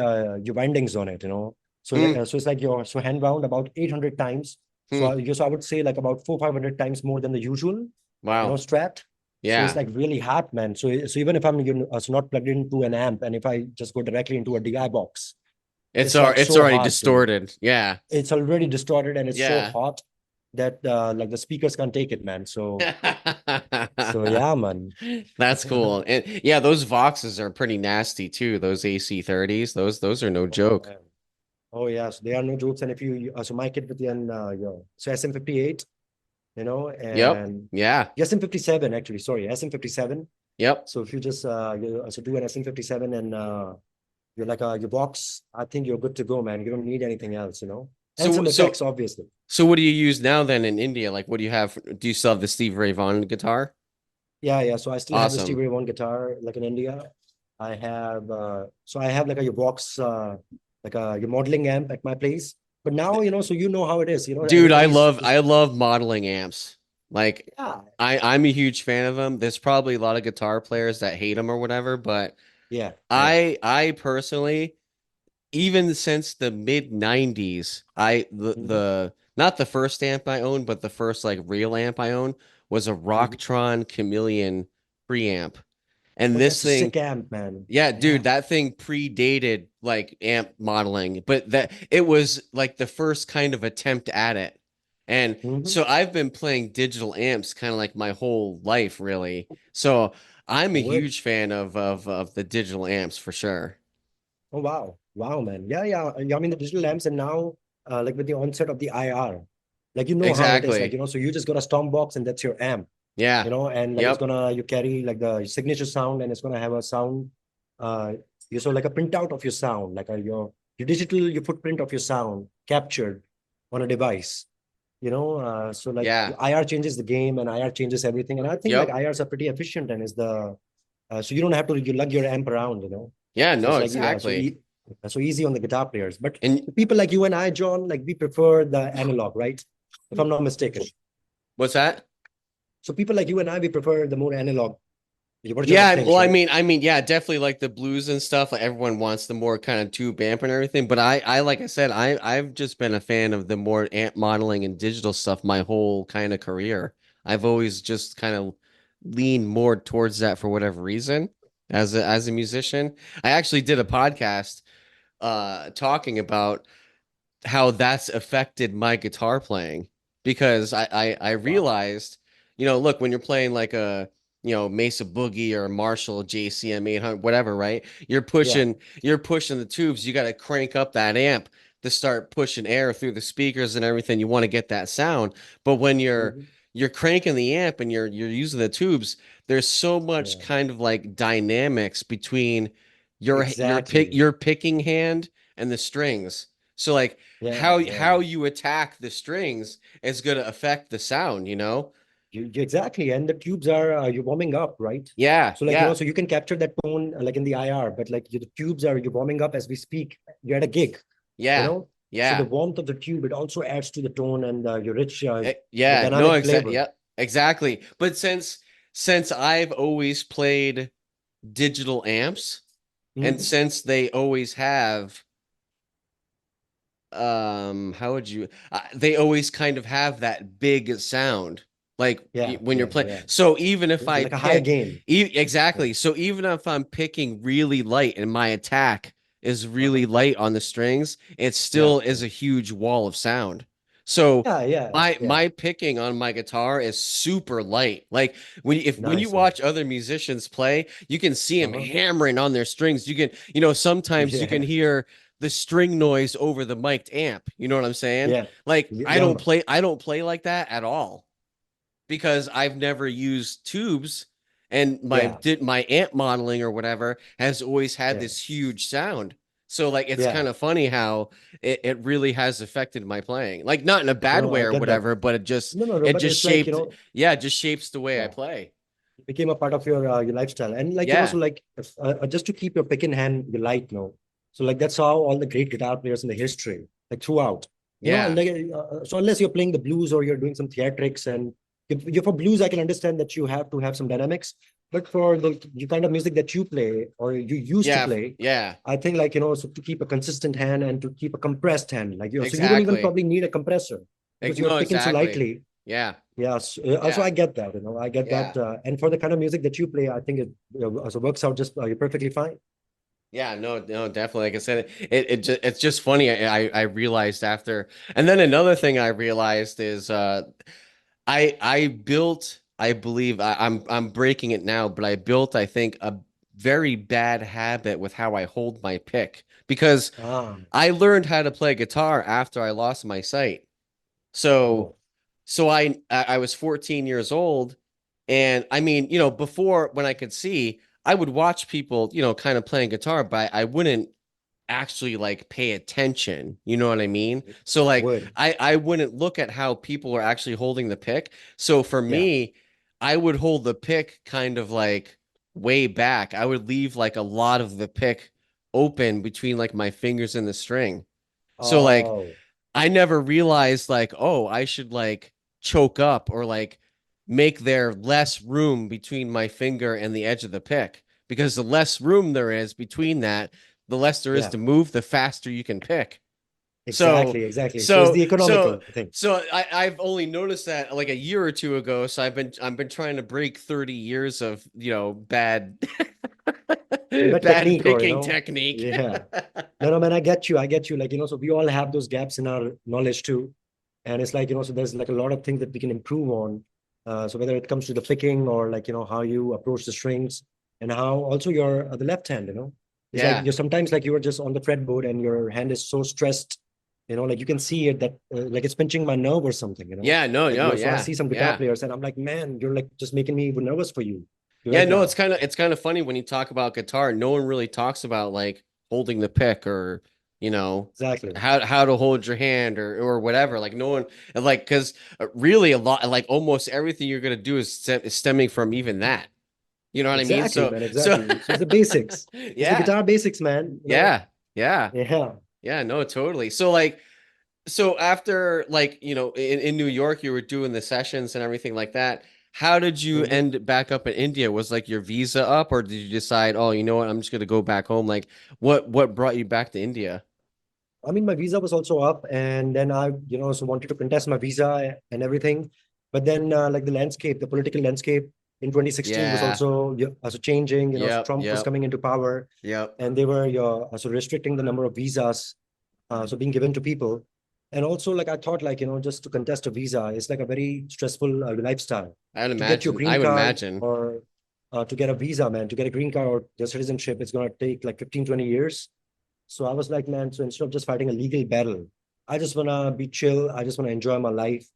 your windings on it. So Mm, so it's like your so hand wound about 800 times. So mm. so I would say like about 400, 500 times more than the usual, Wow. strat. So it's Yeah. like really hot, man. So even if I'm so not plugged into an amp, and if I just go directly into a DI box, it's like It's so already hot, dude. distorted. Yeah. It's already distorted, and it's so Yeah. hot that like the speakers can't take it, man. So yeah, man. That's cool. And yeah, those Voxes are pretty nasty too. Those AC30s, those are no Oh joke. man. Oh yeah, so there are no jokes. And if so my kit with the so SM58, Yep. and Yeah. SM57 actually, sorry, SM57. Yep. So if you just so do an SM57 and you're like your box, I think you're good to go, man. You don't need anything else. and So some so effects, obviously. so what do you use now then in India? Like what do you have? Do you still have the Steve Ray Vaughan guitar? Yeah, yeah. So I still have the Stevie Awesome. Ray Vaughan guitar, like in India. I have like a Vox, like a your modeling amp at my place. But now, so you know how it is. Dude, Everybody's I just, love modeling amps. Like yeah, I'm a huge fan of them. There's probably a lot of guitar players that hate them or whatever, but yeah, yeah. I personally, even since the mid 90s, Hmm. the not the first amp I owned, but the first like real amp I owned was a Hmm. Rocktron Chameleon preamp. And Oh, this that's a thing, sick amp, man. yeah, Yeah. dude, that thing predated like amp modeling, but that it was like the first kind of attempt at it. And Hmm. so I've been playing digital amps kind of like my whole life, really. So I'm a Oh, word. huge fan of the digital amps for sure. Oh, wow. Wow, man. Yeah, yeah. Yeah, I mean, the digital lamps, and now, like with the onset of the IR, like, how it is. Like, Exactly. so you just got a storm box and that's your amp, Yeah. and like Yep. you carry like the signature sound, and it's gonna have a sound, uh, you so like a printout of your sound, like your digital, your footprint of your sound captured on a device, so like Yeah. IR changes the game, and IR changes everything. And I think like Yep. IRs are pretty efficient, and is so you don't have to you lug your amp around, Yeah, so no, it's like exactly. so easy on the guitar players. But And people like you and I, John, like we prefer the analog, right? If I'm not mistaken. what's that? So people like you and I, we prefer the more analog version of Yeah, well, things, right? yeah, definitely like the blues and stuff. Like everyone wants the more kind of tube amp and everything. But like I said, I've just been a fan of the more amp modeling and digital stuff my whole kind of career. I've always just kind of leaned more towards that for whatever reason as a musician. I actually did a podcast talking about how that's affected my guitar playing because I Wow. realized, look, when you're playing like a, Mesa Boogie or a Marshall JCM 800, whatever, right? Yeah. You're pushing the tubes. You got to crank up that amp to start pushing air through the speakers and everything. You want to get that sound. But when Mhm. you're cranking the amp and you're using the tubes, there's so much Yeah. kind of like dynamics between Exactly. your picking hand and the strings. So like Yeah. Yeah. how you attack the strings is going to affect the sound, you know? Exactly. And the tubes are you're warming up, right? Yeah, So like, yeah, so you can capture that tone like in the IR, but like the tubes are you're warming up as we speak. You're at a gig, you yeah, know. So the yeah. warmth of the tube, it also adds to the tone and your rich, the Yeah, no, dynamic flavor. yeah, exactly. But since I've always played digital amps and Mhm. since they always have how would you they always kind of have that big sound like Yeah. when you're Yeah. playing, Yeah. so even if I Like a high pick gain. Yeah. exactly, so even if I'm picking really light and my attack is Uh-huh. really light on the strings, it Yeah. still is a huge wall of sound. So Yeah. Yeah. Yeah. my picking on my guitar is super light. Like when you Nice, man. watch other musicians play, you can see them Uh-huh. hammering on their strings. You can, sometimes you can Yeah. hear the string noise over the mic'd amp. You know what I'm saying? Yeah. Like Yeah, man. I don't play like that at all because I've never used tubes and Yeah. my amp modeling or whatever has always had Yeah. this huge sound. So like it's Yeah. kind of funny how it really has affected my playing. Like not in a bad No, way I or get that. whatever, but No, no, no. it But just it's like, shaped, yeah, it just shapes the way I yeah. play. Became a part of your lifestyle, and like Yeah. so like just to keep your pick in hand you light, so like that's how all the great guitar players in the history, like throughout, Yeah. like so unless you're playing the blues or you're doing some theatrics, and for blues I can understand that you have to have some dynamics, but for the kind of music that you play or you used to Yeah. play, Yeah. I think like so to keep a consistent hand and to keep a compressed hand, like so you don't even Exactly. probably need a compressor because you're No, picking so exactly. lightly. Yeah. Yes, also Yeah. I get that. I get Yeah. that, and for the kind of music that you play, I think it also works out just perfectly fine. Yeah, no, no, definitely. Like I said, it's just funny. I realized after, and then another thing I realized is I built, I believe I'm breaking it now, but I built, I think, a very bad habit with how I hold my pick because Ah, I learned how to play guitar after I lost my sight. So oh, I was 14 years old, and I mean, before when I could see, I would watch people, kind of playing guitar, but I wouldn't actually like pay attention. You know what I mean? So like Would. I wouldn't look at how people are actually holding the pick. So for Yeah. me, I would hold the pick kind of like way back. I would leave like a lot of the pick open between like my fingers and the string. So like Oh, I never realized like, oh, I should like choke up or like make there less room between my finger and the edge of the pick. Because the less room there is between that, the less there is yeah. to move, the faster you can pick. So, Exactly, exactly. So it's so, the so, economical thing. I've only noticed that like a year or two ago. So I've been trying to break 30 years of, bad But bad technique, or picking technique. yeah. No, no, man, I get you. I get you. Like, so we all have those gaps in our knowledge too. And it's like, so there's like a lot of things that we can improve on. So whether it comes to the picking, or like, how you approach the strings, and how also your the left hand, it's like Yeah. you're sometimes like you were just on the fretboard and your hand is so stressed, like you can see it that like it's pinching my nerve or something, Yeah, no, like, no, so I yeah. see some guitar Yeah. players and I'm like, man, you're like just making me nervous for you Yeah, right no, now. it's kind of funny when you talk about guitar. No one really talks about like holding the pick or, you know, Exactly. how to hold your hand or whatever. Like no one and like because really a lot like almost everything you're gonna do is stemming from even that. You know what I mean? Exactly, man. So Exactly. So it's the basics. It's the yeah, guitar basics, man. yeah, yeah, Yeah. yeah. No, totally. So like so after like, in New York, you were doing the sessions and everything like that. How did you Mhm. end back up in India? Was like your visa up, or did you decide, oh, you know what, I'm just gonna go back home? Like, what brought you back to India? I mean, my visa was also up, and then I, so wanted to contest my visa and everything. But then, like the landscape, the political landscape in 2016 was Yeah. also, yeah, also changing. So Yep. Trump was Yep. coming into power, Yep. and they were, also restricting the number of visas, so being given to people. And also, like I thought, like, just to contest a visa is like a very stressful lifestyle. I'd To get your imagine. green I would card, imagine. or to get a visa, man, to get a green card or the citizenship, it's gonna take like 15, 20 years. So I was like, man, so instead of just fighting a legal battle, I just wanna be chill. I just wanna enjoy my life,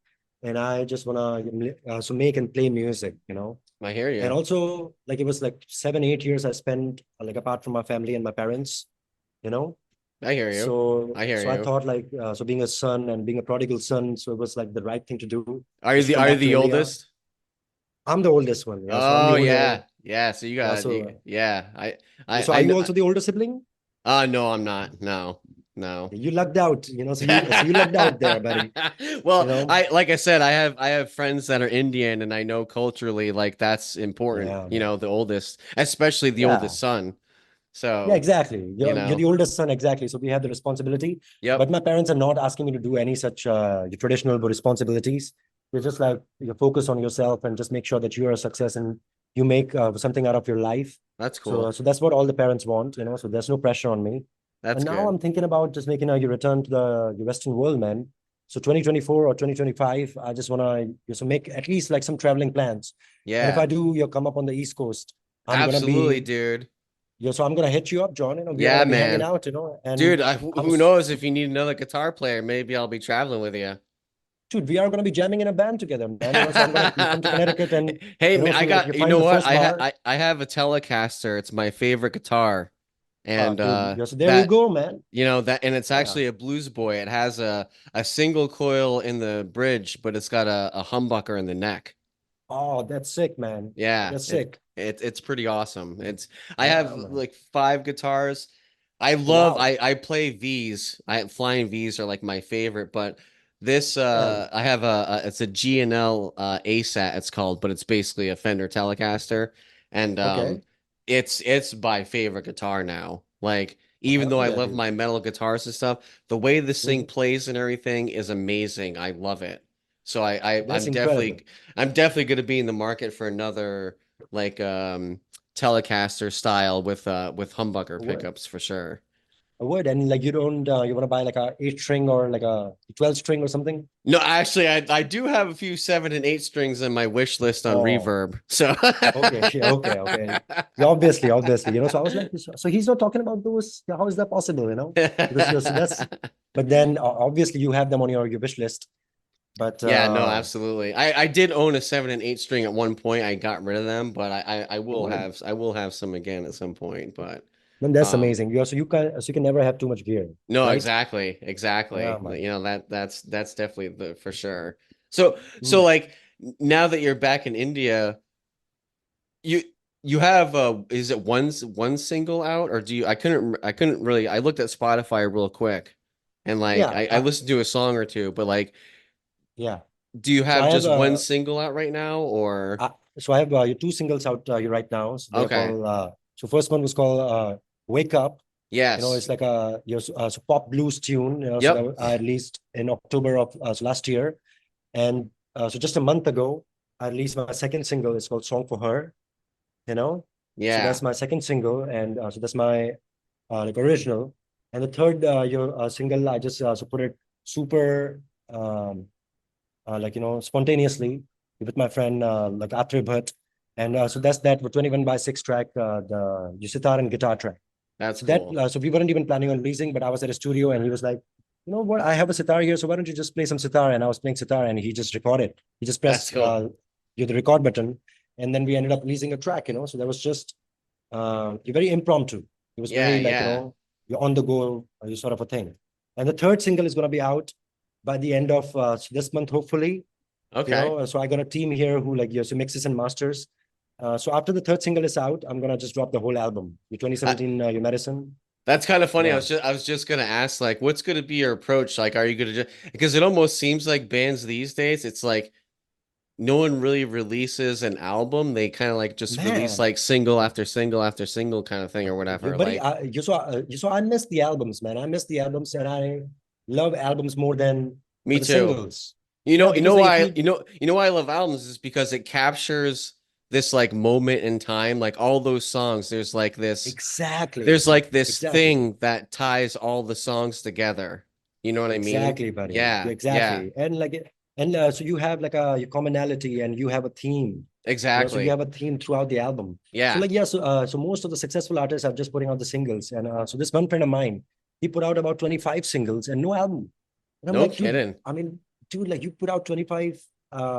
and I just wanna so make and play music. I hear And you. also, like it was like 7, 8 years I spent like apart from my family and my parents, you know. I hear you. So I hear so I you. thought like so being a son and being a prodigal son, so it was like the right thing to do, Are you just to the come are you back to the India. oldest? I'm the oldest one, so I'm the Oh older one. yeah. Yeah. So you Yeah, got so yeah. so I are you know. also the older sibling? No, I'm not. No. No. You lucked out, so you lucked out there, buddy. You Well, know, I like I said, I have friends that are Indian, and I know culturally like that's important. yeah, man. The oldest, especially the Yeah. oldest son. Yeah, So, exactly. You're the oldest son, exactly. So we have the responsibility. yep, But my parents are not asking me to do any such your traditional responsibilities. They're just like you focus on yourself and just make sure that you are a success and you make something out of your life. that's So cool. so that's what all the parents want. So there's no pressure on me. That's And now good. I'm thinking about just making a return to the Western world, man. So 2024 or 2025, I just wanna so make at least like some traveling plans. And if I Yeah, do, you come up on the East Coast. I'm gonna absolutely, be dude. so I'm gonna hit you up, John. We are Yeah, gonna be hanging man. out. And Dude, I'm, who knows if you need another guitar player, maybe I'll be traveling with you. dude, we are gonna be jamming in a band together, man. So you come to Connecticut, and Hey, man, I so if you got, you find know the what? first bar, I have a Telecaster. It's my favorite guitar. And dude, so there you go, man. and it's Yeah. actually a Blues Boy. It has a single coil in the bridge, but it's got a humbucker in the neck. Oh, that's sick, man. Yeah, That's sick. it's pretty awesome. I have Yeah, man. like five guitars. Wow. I play V's. Flying V's are like my favorite, but this Damn. I have it's a G&L ASAT it's called, but it's basically a Fender Telecaster, and Okay. it's my favorite guitar now. Like Oh, even though hell I yeah, love dude. my metal guitars and stuff, the way this thing Mhm. plays and everything is amazing. I love it. So That's incredible. I'm definitely going to be in the market for another like Telecaster style with humbucker A word. pickups for sure. A word. And like you don't you want to buy like a 8 string or like a 12 string or something? No, actually, I do have a few 7 and 8 strings in my wish list on Oh, Reverb. So okay. Yeah, okay. Yeah, obviously. So I was like, so he's not talking about those. Yeah, how is that possible? Because so that's, but then obviously you have them on your wish list. But Yeah, no, absolutely. I did own a 7 and 8 string at one point. I got rid of them, but I will word. have some again at some point. But then that's Um, amazing. You can never have too much gear, no, right? exactly, Yeah, exactly. man. You know, that's definitely the for sure. So Mm. like now that you're back in India, you you have is it one single out, or do you I couldn't really, I looked at Spotify real quick and like Yeah, I listened to a song or two, but like yeah. do you So have I have just one single out right now or uh, I have two singles out right now. So they're okay. called so first one was called "Wake Up." You know, Yes. it's like a so pop blues tune. You know, so Yep. that I released in October of last year, and so just a month ago, I released my second single. It's called "Song for Her." You know, so Yeah, that's my second single, and so that's my like original. And the third single, I just so put it super um, like spontaneously with my friend like Atribhat. And so that's that 21 by 6 track, the sitar and guitar track. that's So that cool. so we weren't even planning on releasing, but I was at a studio and he was like, you know what, I have a sitar here, so why don't you just play some sitar? And I was playing sitar and he just recorded. He just That's pressed cool. the record button, and then we ended up releasing a track. So that was just very impromptu. It was Yeah, very like yeah. you're on the go, you sort of a thing. And the third single is going to be out by the end of this month, hopefully. Okay. So I got a team here who like so mixes and masters. So after the third single is out, I'm gonna just drop the whole album. Your I, 2017, your medicine. that's kind of funny. Yeah, I was just gonna ask, like, what's gonna be your approach? Like, are you gonna just, because it almost seems like bands these days, it's like no one really releases an album. They kind of like just release man. like single after single after single kind of thing or whatever. Buddy, Like, I miss the albums, man. I miss the albums, and I love albums more than me the too. singles. Yeah, because like if you You know why I love albums is because it captures this like moment in time, like all those songs. exactly, There's like this exactly. thing that ties all the songs together. You know what I mean? Exactly, buddy. Yeah, yeah, Exactly. So you have like a commonality and you have a theme. So you exactly. have a theme throughout the album. So Yeah. like yeah, so most of the successful artists are just putting out the singles. And so this one friend of mine, he put out about 25 singles and no album. And I'm No like, dude, kidding. I mean, dude, like you put out 25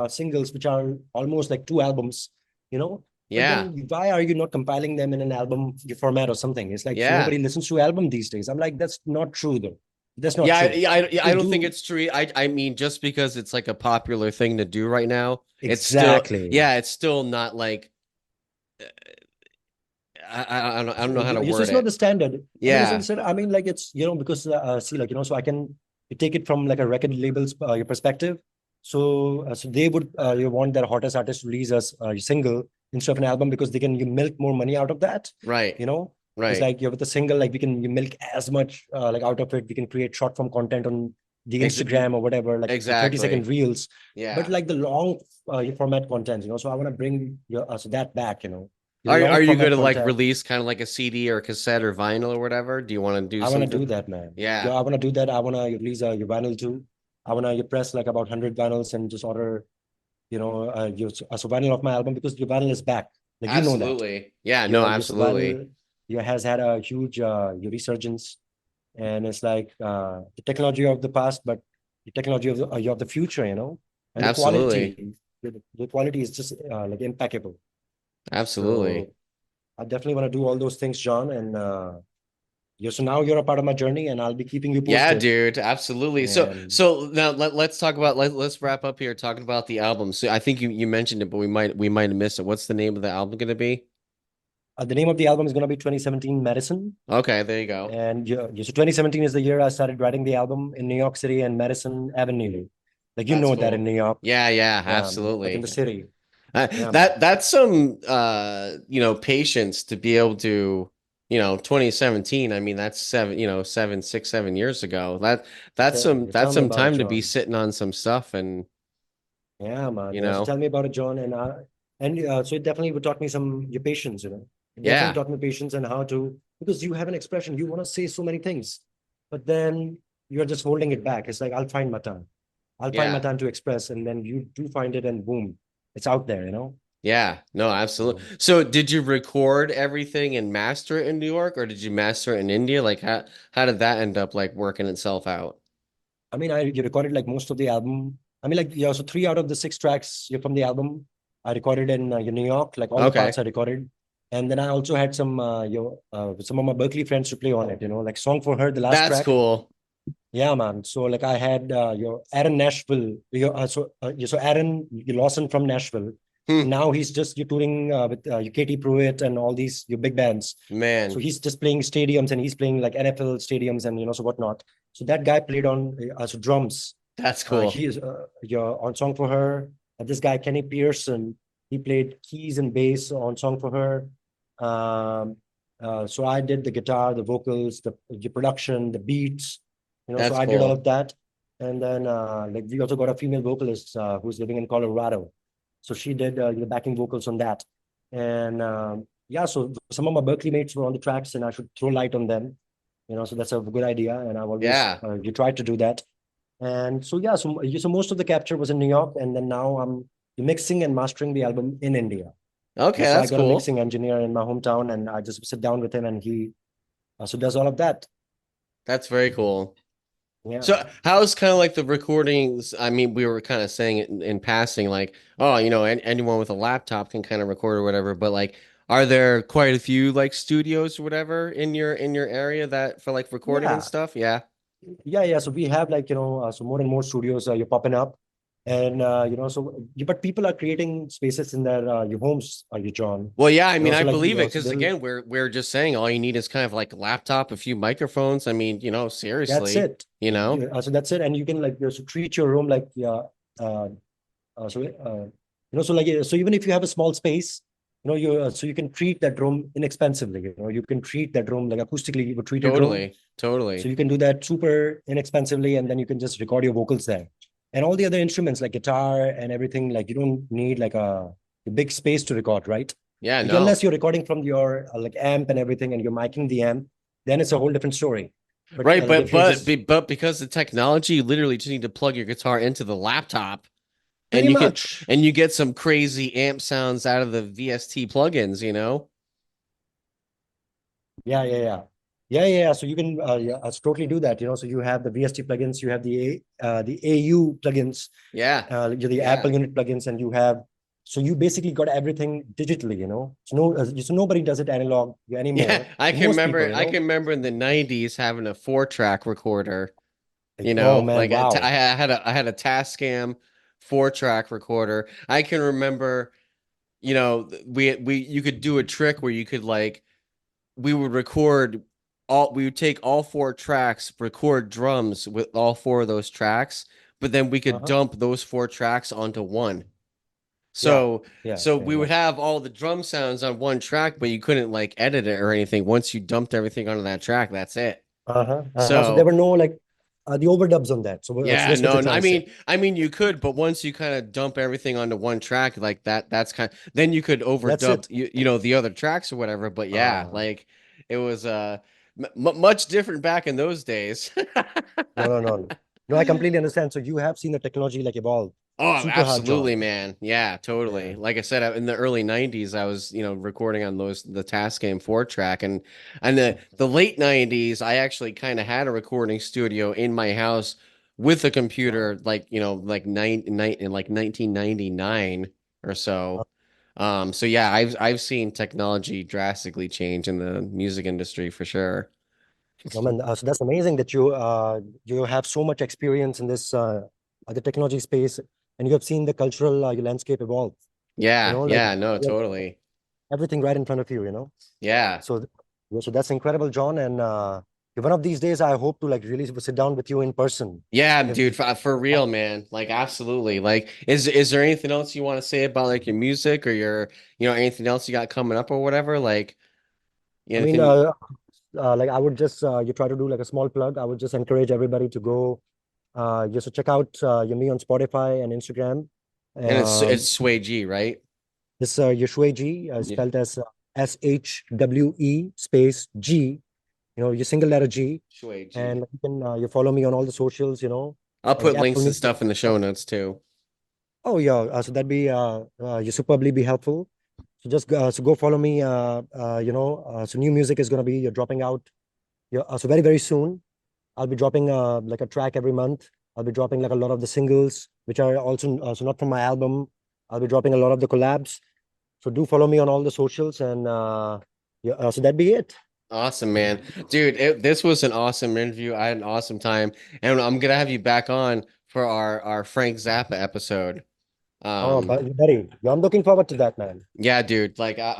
singles, which are almost like two albums, you know? But Yeah. then why are you not compiling them in an album format or something? It's like Yeah. nobody listens to album these days. I'm like, that's not true though. That's not Yeah, true. I People don't think do it's true. I mean, just because it's like a popular thing to do right now, it's still, exactly. yeah, it's still not like I don't know how to It's word just not the it. standard. I mean, it's not the Yeah, standard. I mean, like it's because see, like so I can take it from like a record label's your perspective. So they would you want their hottest artist to release a single instead of an album because they can you milk more money out of that. right, You know, it's right. like with a single, like we can you milk as much like out of it. We can create short form content on the Ex Instagram or whatever, like the 30-second exactly. reels. But Yeah. like the long format content, so I want to bring so that back. The long Are you going format to like content. release kind of like a CD or a cassette or vinyl or whatever? Do you want to do I want to something? do that, man. Yeah, Yeah, I want to do that. I want to release your vinyl too. I want to you press like about 100 vinyls and just order, so vinyl of my album because your vinyl is back. Like you know that. absolutely. Yeah, no, Your absolutely. vinyl has had a huge your resurgence, and it's like the technology of the past, but the technology of the future. And Absolutely. the quality is just like impeccable. Absolutely. So I definitely want to do all those things, John, and so now you're a part of my journey, and I'll be keeping you Yeah, posted. dude, absolutely. And So now let's talk about let's wrap up here talking about the album. So I think you mentioned it, but we might have missed it. What's the name of the album going to be? the name of the album is going to be 2017 Medicine. Okay, there you go. And so 2017 is the year I started writing the album in New York City and Madison Avenue. Like you That's know that in cool. New York, Yeah, yeah, yeah, like in the absolutely. city. Yeah, man. That's some you know, patience to be able to, you know, 2017. I mean, that's seven, you know, 7 6 7 years ago. That's Tell me some about it, time to be John. sitting on some stuff and, Yeah, man. you So know, tell me about it, John. And so it definitely would taught me your patience. It definitely yeah, taught me patience and how to because you have an expression. You want to say so many things, but then you're just holding it back. It's like I'll find my time. I'll find my yeah. time to express, and then you do find it, and boom, it's out there. Yeah, no, absolutely. So, So did you record everything and master it in New York or did you master it in India? Like how did that end up like working itself out? I mean, you recorded like most of the album. I mean, like yeah, so 3 out of the 6 tracks from the album I recorded in New York. Like all the Okay. parts I recorded. And then I also had some of my Berklee friends to play on it, like Song for Her, the last That's track. cool. Yeah, man. So like I had your Aaron Nashville, so Aaron Lawson from Nashville. Hmm, And now he's just you're touring with your Katie Pruitt and all these your big bands. So man, he's just playing stadiums and he's playing like NFL stadiums and so whatnot. So that guy played on drums. that's cool. He is your on Song for Her. This guy Kenny Pearson, he played keys and bass on Song for Her. So I did the guitar, the vocals, the production, the beats. So That's I did all cool. of that. And then like we also got a female vocalist who's living in Colorado. So she did the backing vocals on that. And yeah, so some of my Berklee mates were on the tracks, and I should throw light on them. So that's a good idea, and I've always Yeah. you tried to do that. And so yeah, so most of the capture was in New York, and then now I'm mixing and mastering the album in India. Okay, So I that's got a cool. mixing engineer in my hometown, and I just sit down with him, and he so does all of that. That's very cool. Yeah. So how's kind of like the recordings? I mean, we were kind of saying it in passing, like, oh, anyone with a laptop can kind of record or whatever, but like, are there quite a few like studios or whatever in your area that for like recording and Yeah, stuff? Yeah. yeah. So we have like so more and more studios you're popping up, and but people are creating spaces in their your homes, you John. Well, yeah, I mean, I So like believe it so because they'll again, we're just saying all you need is kind of like a laptop, a few microphones. I mean, that's seriously, it. So that's it, and you can like so treat your room like yeah. Uh, so like so even if you have a small space, so you can treat that room inexpensively. You can treat that room like acoustically a treated room. Totally, So totally. you can do that super inexpensively, and then you can just record your vocals there. And all the other instruments like guitar and everything, like you don't need like a big space to record, right? Yeah, Like no. unless you're recording from your like amp and everything, and you're miking the amp, then it's a whole different story. But Right, like but if you're but just but because the technology, you literally just need to plug your guitar into the laptop and pretty much. you get some crazy amp sounds out of the VST plugins, you know? Yeah. So you can totally do that. So you have the VST plugins, you have the AU plugins, the Apple Unit plugins, and you have so you basically got everything digitally. So nobody does it analog Yeah, anymore. So most people, I can remember in the 90s having a 4-track recorder, like oh man, like wow, I had a Tascam 4-track recorder. I can remember, we you could do a trick where you could like we would record we would take all 4 tracks, record drums with all 4 of those tracks, but then we could uh-huh, dump those 4 tracks onto one. yeah, So yeah, yeah, we yeah. would have all the drum sounds on one track, but you couldn't like edit it or anything. Once you dumped everything onto that track, that's it. So there So were no like the overdubs on that. So yeah, that's what no, you're trying to say. I mean you could, but once you kind of dump everything onto one track like that, that's kind then you could That's overdub it. the other tracks or whatever. But yeah, Uh, like it was much different back in those days. no. No, I completely understand. So you have seen the technology like evolve Oh, super hard, absolutely, John. man. Yeah, Yeah. totally. Like I said, in the early 90s, I was, recording on the Tascam 4-track and the late 90s, I actually kind of had a recording studio in my house with a Wow. computer like, in like 1999 or so. So yeah, I've seen technology drastically change in the music industry for sure. No, man, so that's amazing that you have so much experience in this the technology space, and you have seen the cultural landscape evolve. Yeah, Like yeah, no, you have totally. everything right in front of you. Yeah. So so that's incredible, John. And one of these days, I hope to like really sit down with you in person. Yeah, If dude, for real, man. Like absolutely. Like is there anything else you want to say about like your music or your, anything else you got coming up or whatever? Like I mean, anything like I would just you try to do like a small plug. I would just encourage everybody to go just to check out me on Spotify and Instagram. and Um, it's Sway G, right? This Shwe G, Yeah. spelled as SHWE space G, your single letter G. Shwe And G. you can you follow me on all the socials, I'll on the put Apple links and Music. stuff in the show notes too. Oh yeah, so that'd be you superbly be helpful. So just so go follow me. So new music is gonna be dropping out. Yeah, so very very soon. I'll be dropping like a track every month. I'll be dropping like a lot of the singles, which are also so not from my album. I'll be dropping a lot of the collabs. So do follow me on all the socials, and yeah, so that'd be it. Awesome, man. Dude, this was an awesome interview. I had an awesome time, and I'm gonna have you back on for our Frank Zappa episode. Oh, Um, buddy, I'm looking forward to that, man. yeah, dude. Like I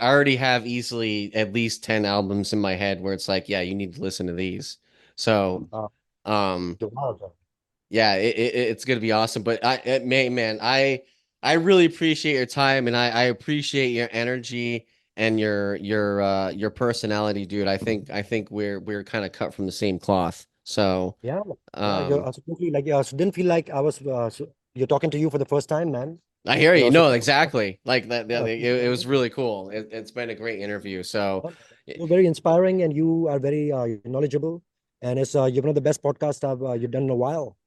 already have easily at least 10 albums in my head where it's like, yeah, you need to listen to these. So, Uh, um, wow. yeah, it's gonna be awesome. But man, I really appreciate your time, and I appreciate your energy and your personality, dude. I think we're kind of cut from the same cloth. So, Yeah, yeah, you're um, absolutely like, yeah, so didn't feel like I was, you're talking to you for the first time, man. I hear You you. know, so No, exactly. Like yeah, it was really cool. It's been a great interview. So, you're very inspiring, and you are very knowledgeable, and it's you know the best podcast you've done in a while.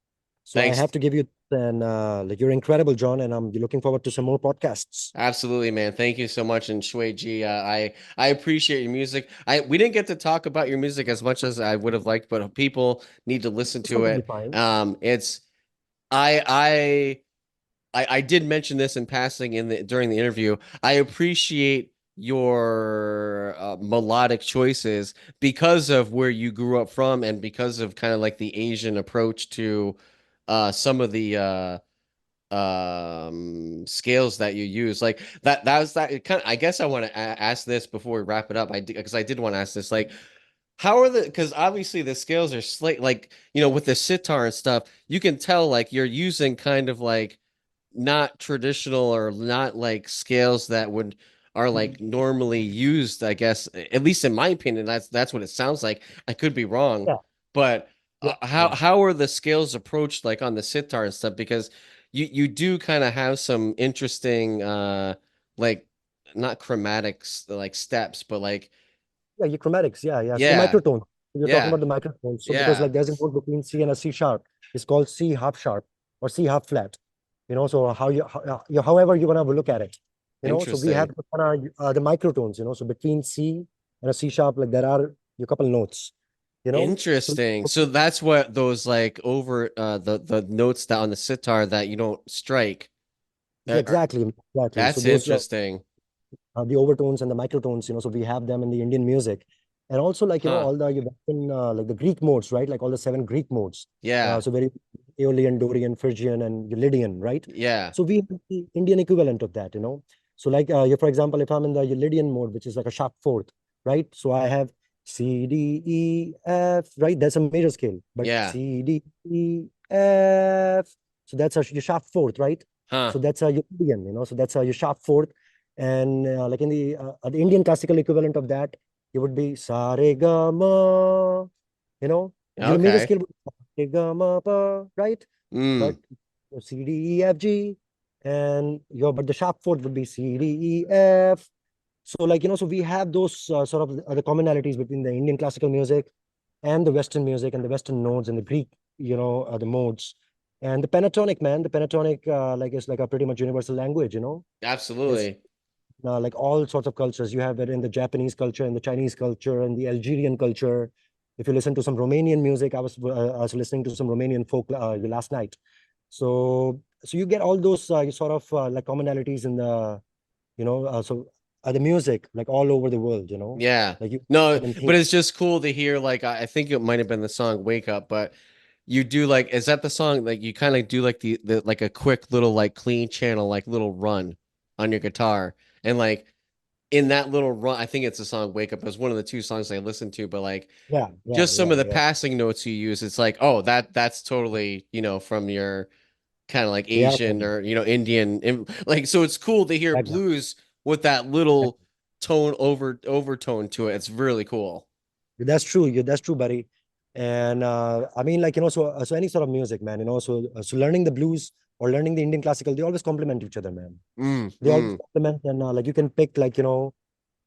So I thanks. have to give you, and like you're incredible, John, and I'm looking forward to some more podcasts. Absolutely, man. Thank you so much. And Shwe G, I appreciate your music. We didn't get to talk about your music as much as I would have liked, but people need to listen It's to completely it. fine. It's I I did mention this in passing during the interview. I appreciate your melodic choices because of where you grew up from and because of kind of like the Asian approach to some of the scales that you use, like that was that kind of. I guess I want to ask this before we wrap it up. Because I did want to ask this, like, how are the, because obviously the scales are like, with the sitar and stuff, you can tell like you're using kind of like not traditional or not like scales that would are like normally used, I guess, at least in my opinion. That's what it sounds like. I could be wrong, Yeah, but yeah, how yeah. how are the scales approached like on the sitar and stuff? Because you do kind of have some interesting like not chromatics like steps, but like Yeah, your chromatics. Yeah, yeah. So the yeah, microtone. You're talking yeah, about the microtone. So because yeah. like there's a note between C and a C sharp. It's called C half sharp or C half flat. You know, so however you're gonna look at it. You know, so we have Interesting. the microtones. You know, so between C and a C sharp, like there are a couple notes. You know, so Interesting. So that's what those like over the notes that on the sitar that you don't strike. yeah, exactly, exactly. So That's those interesting. the overtones and the microtones, you know, so we have them in the Indian music. And also like, you know, Huh. all the Western, like the Greek modes, right? Like all the seven Greek modes. Yeah. So very Aeolian, Dorian, Phrygian, and Lydian, right? Yeah. So we have the Indian equivalent of that, you know. So like, for example, if I'm in the Lydian mode, which is like a sharp fourth, right? So I have C, D, E, F, right? That's a major scale, but Yeah. C, D, E, F. So that's your sharp fourth, right? Huh. So that's a Lydian, you know. So that's your sharp fourth. And like in the Indian classical equivalent of that, it would be sa re ga ma, you know, your major Okay. scale would be sa re ga ma pa, right? But Mm. C, D, E, F, G, and but the sharp fourth would be C, D, E, F. So like, you know, so we have those sort of the commonalities between the Indian classical music and the Western music and the Western nodes and the Greek, you know, the modes. And the pentatonic, man, the pentatonic, like is like a pretty much universal language, you know. It's Absolutely. like all sorts of cultures. You have it in the Japanese culture, in the Chinese culture, and the Algerian culture. If you listen to some Romanian music, I was listening to some Romanian folk last night. So you get all those sort of like commonalities in the the music like all over the world. You know, Yeah. like you No, certain but things. it's just cool to hear like I think it might have been the song Wake Up, but you do like, is that the song like you kind of do like the like a quick little like clean channel like little run on your guitar, and like in that little run, I think it's the song Wake Up. It was one of the two songs I listened to, but like Yeah, yeah, just some yeah, of the yeah, passing notes you use, it's like, oh, that's totally, from your kind of like yeah. Asian or, Indian. Like, so it's cool to hear Exactly. blues with that little overtone to it. It's really cool. That's true. That's true, buddy. And I mean, like, you know, so any sort of music, man, you know, so learning the blues or learning the Indian classical, they always complement each other, man. Mm, They always mm, complement, and like you can pick, like, you know,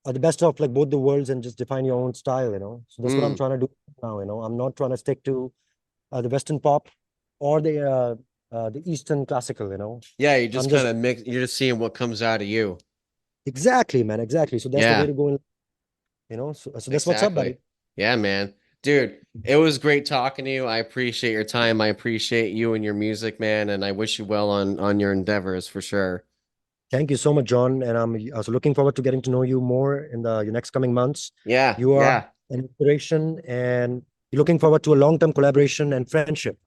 the best of like both the worlds and just define your own style, you know. So that's what I'm mm. trying to do now, you know. I'm not trying to stick to the Western pop or the Eastern classical, you know. Yeah, you just I'm kind just of mix, you're just seeing what comes out of you. exactly, man, exactly. So that's the way Yeah, to go, you know. So that's what's up, exactly. buddy. Yeah, man. Dude, it was great talking to you. I appreciate your time. I appreciate you and your music, man, and I wish you well on your endeavors for sure. Thank you so much, John. And I'm also looking forward to getting to know you more in the next coming months. Yeah, You are yeah. an inspiration, and looking forward to a long-term collaboration and friendship.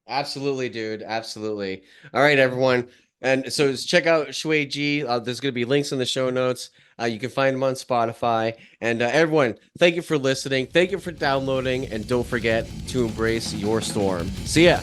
Absolutely, dude. Absolutely. All right, everyone. And so check out Shwe G. There's going to be links in the show notes. You can find him on Spotify. And everyone, thank you for listening. Thank you for downloading. And don't forget to embrace your storm. See ya.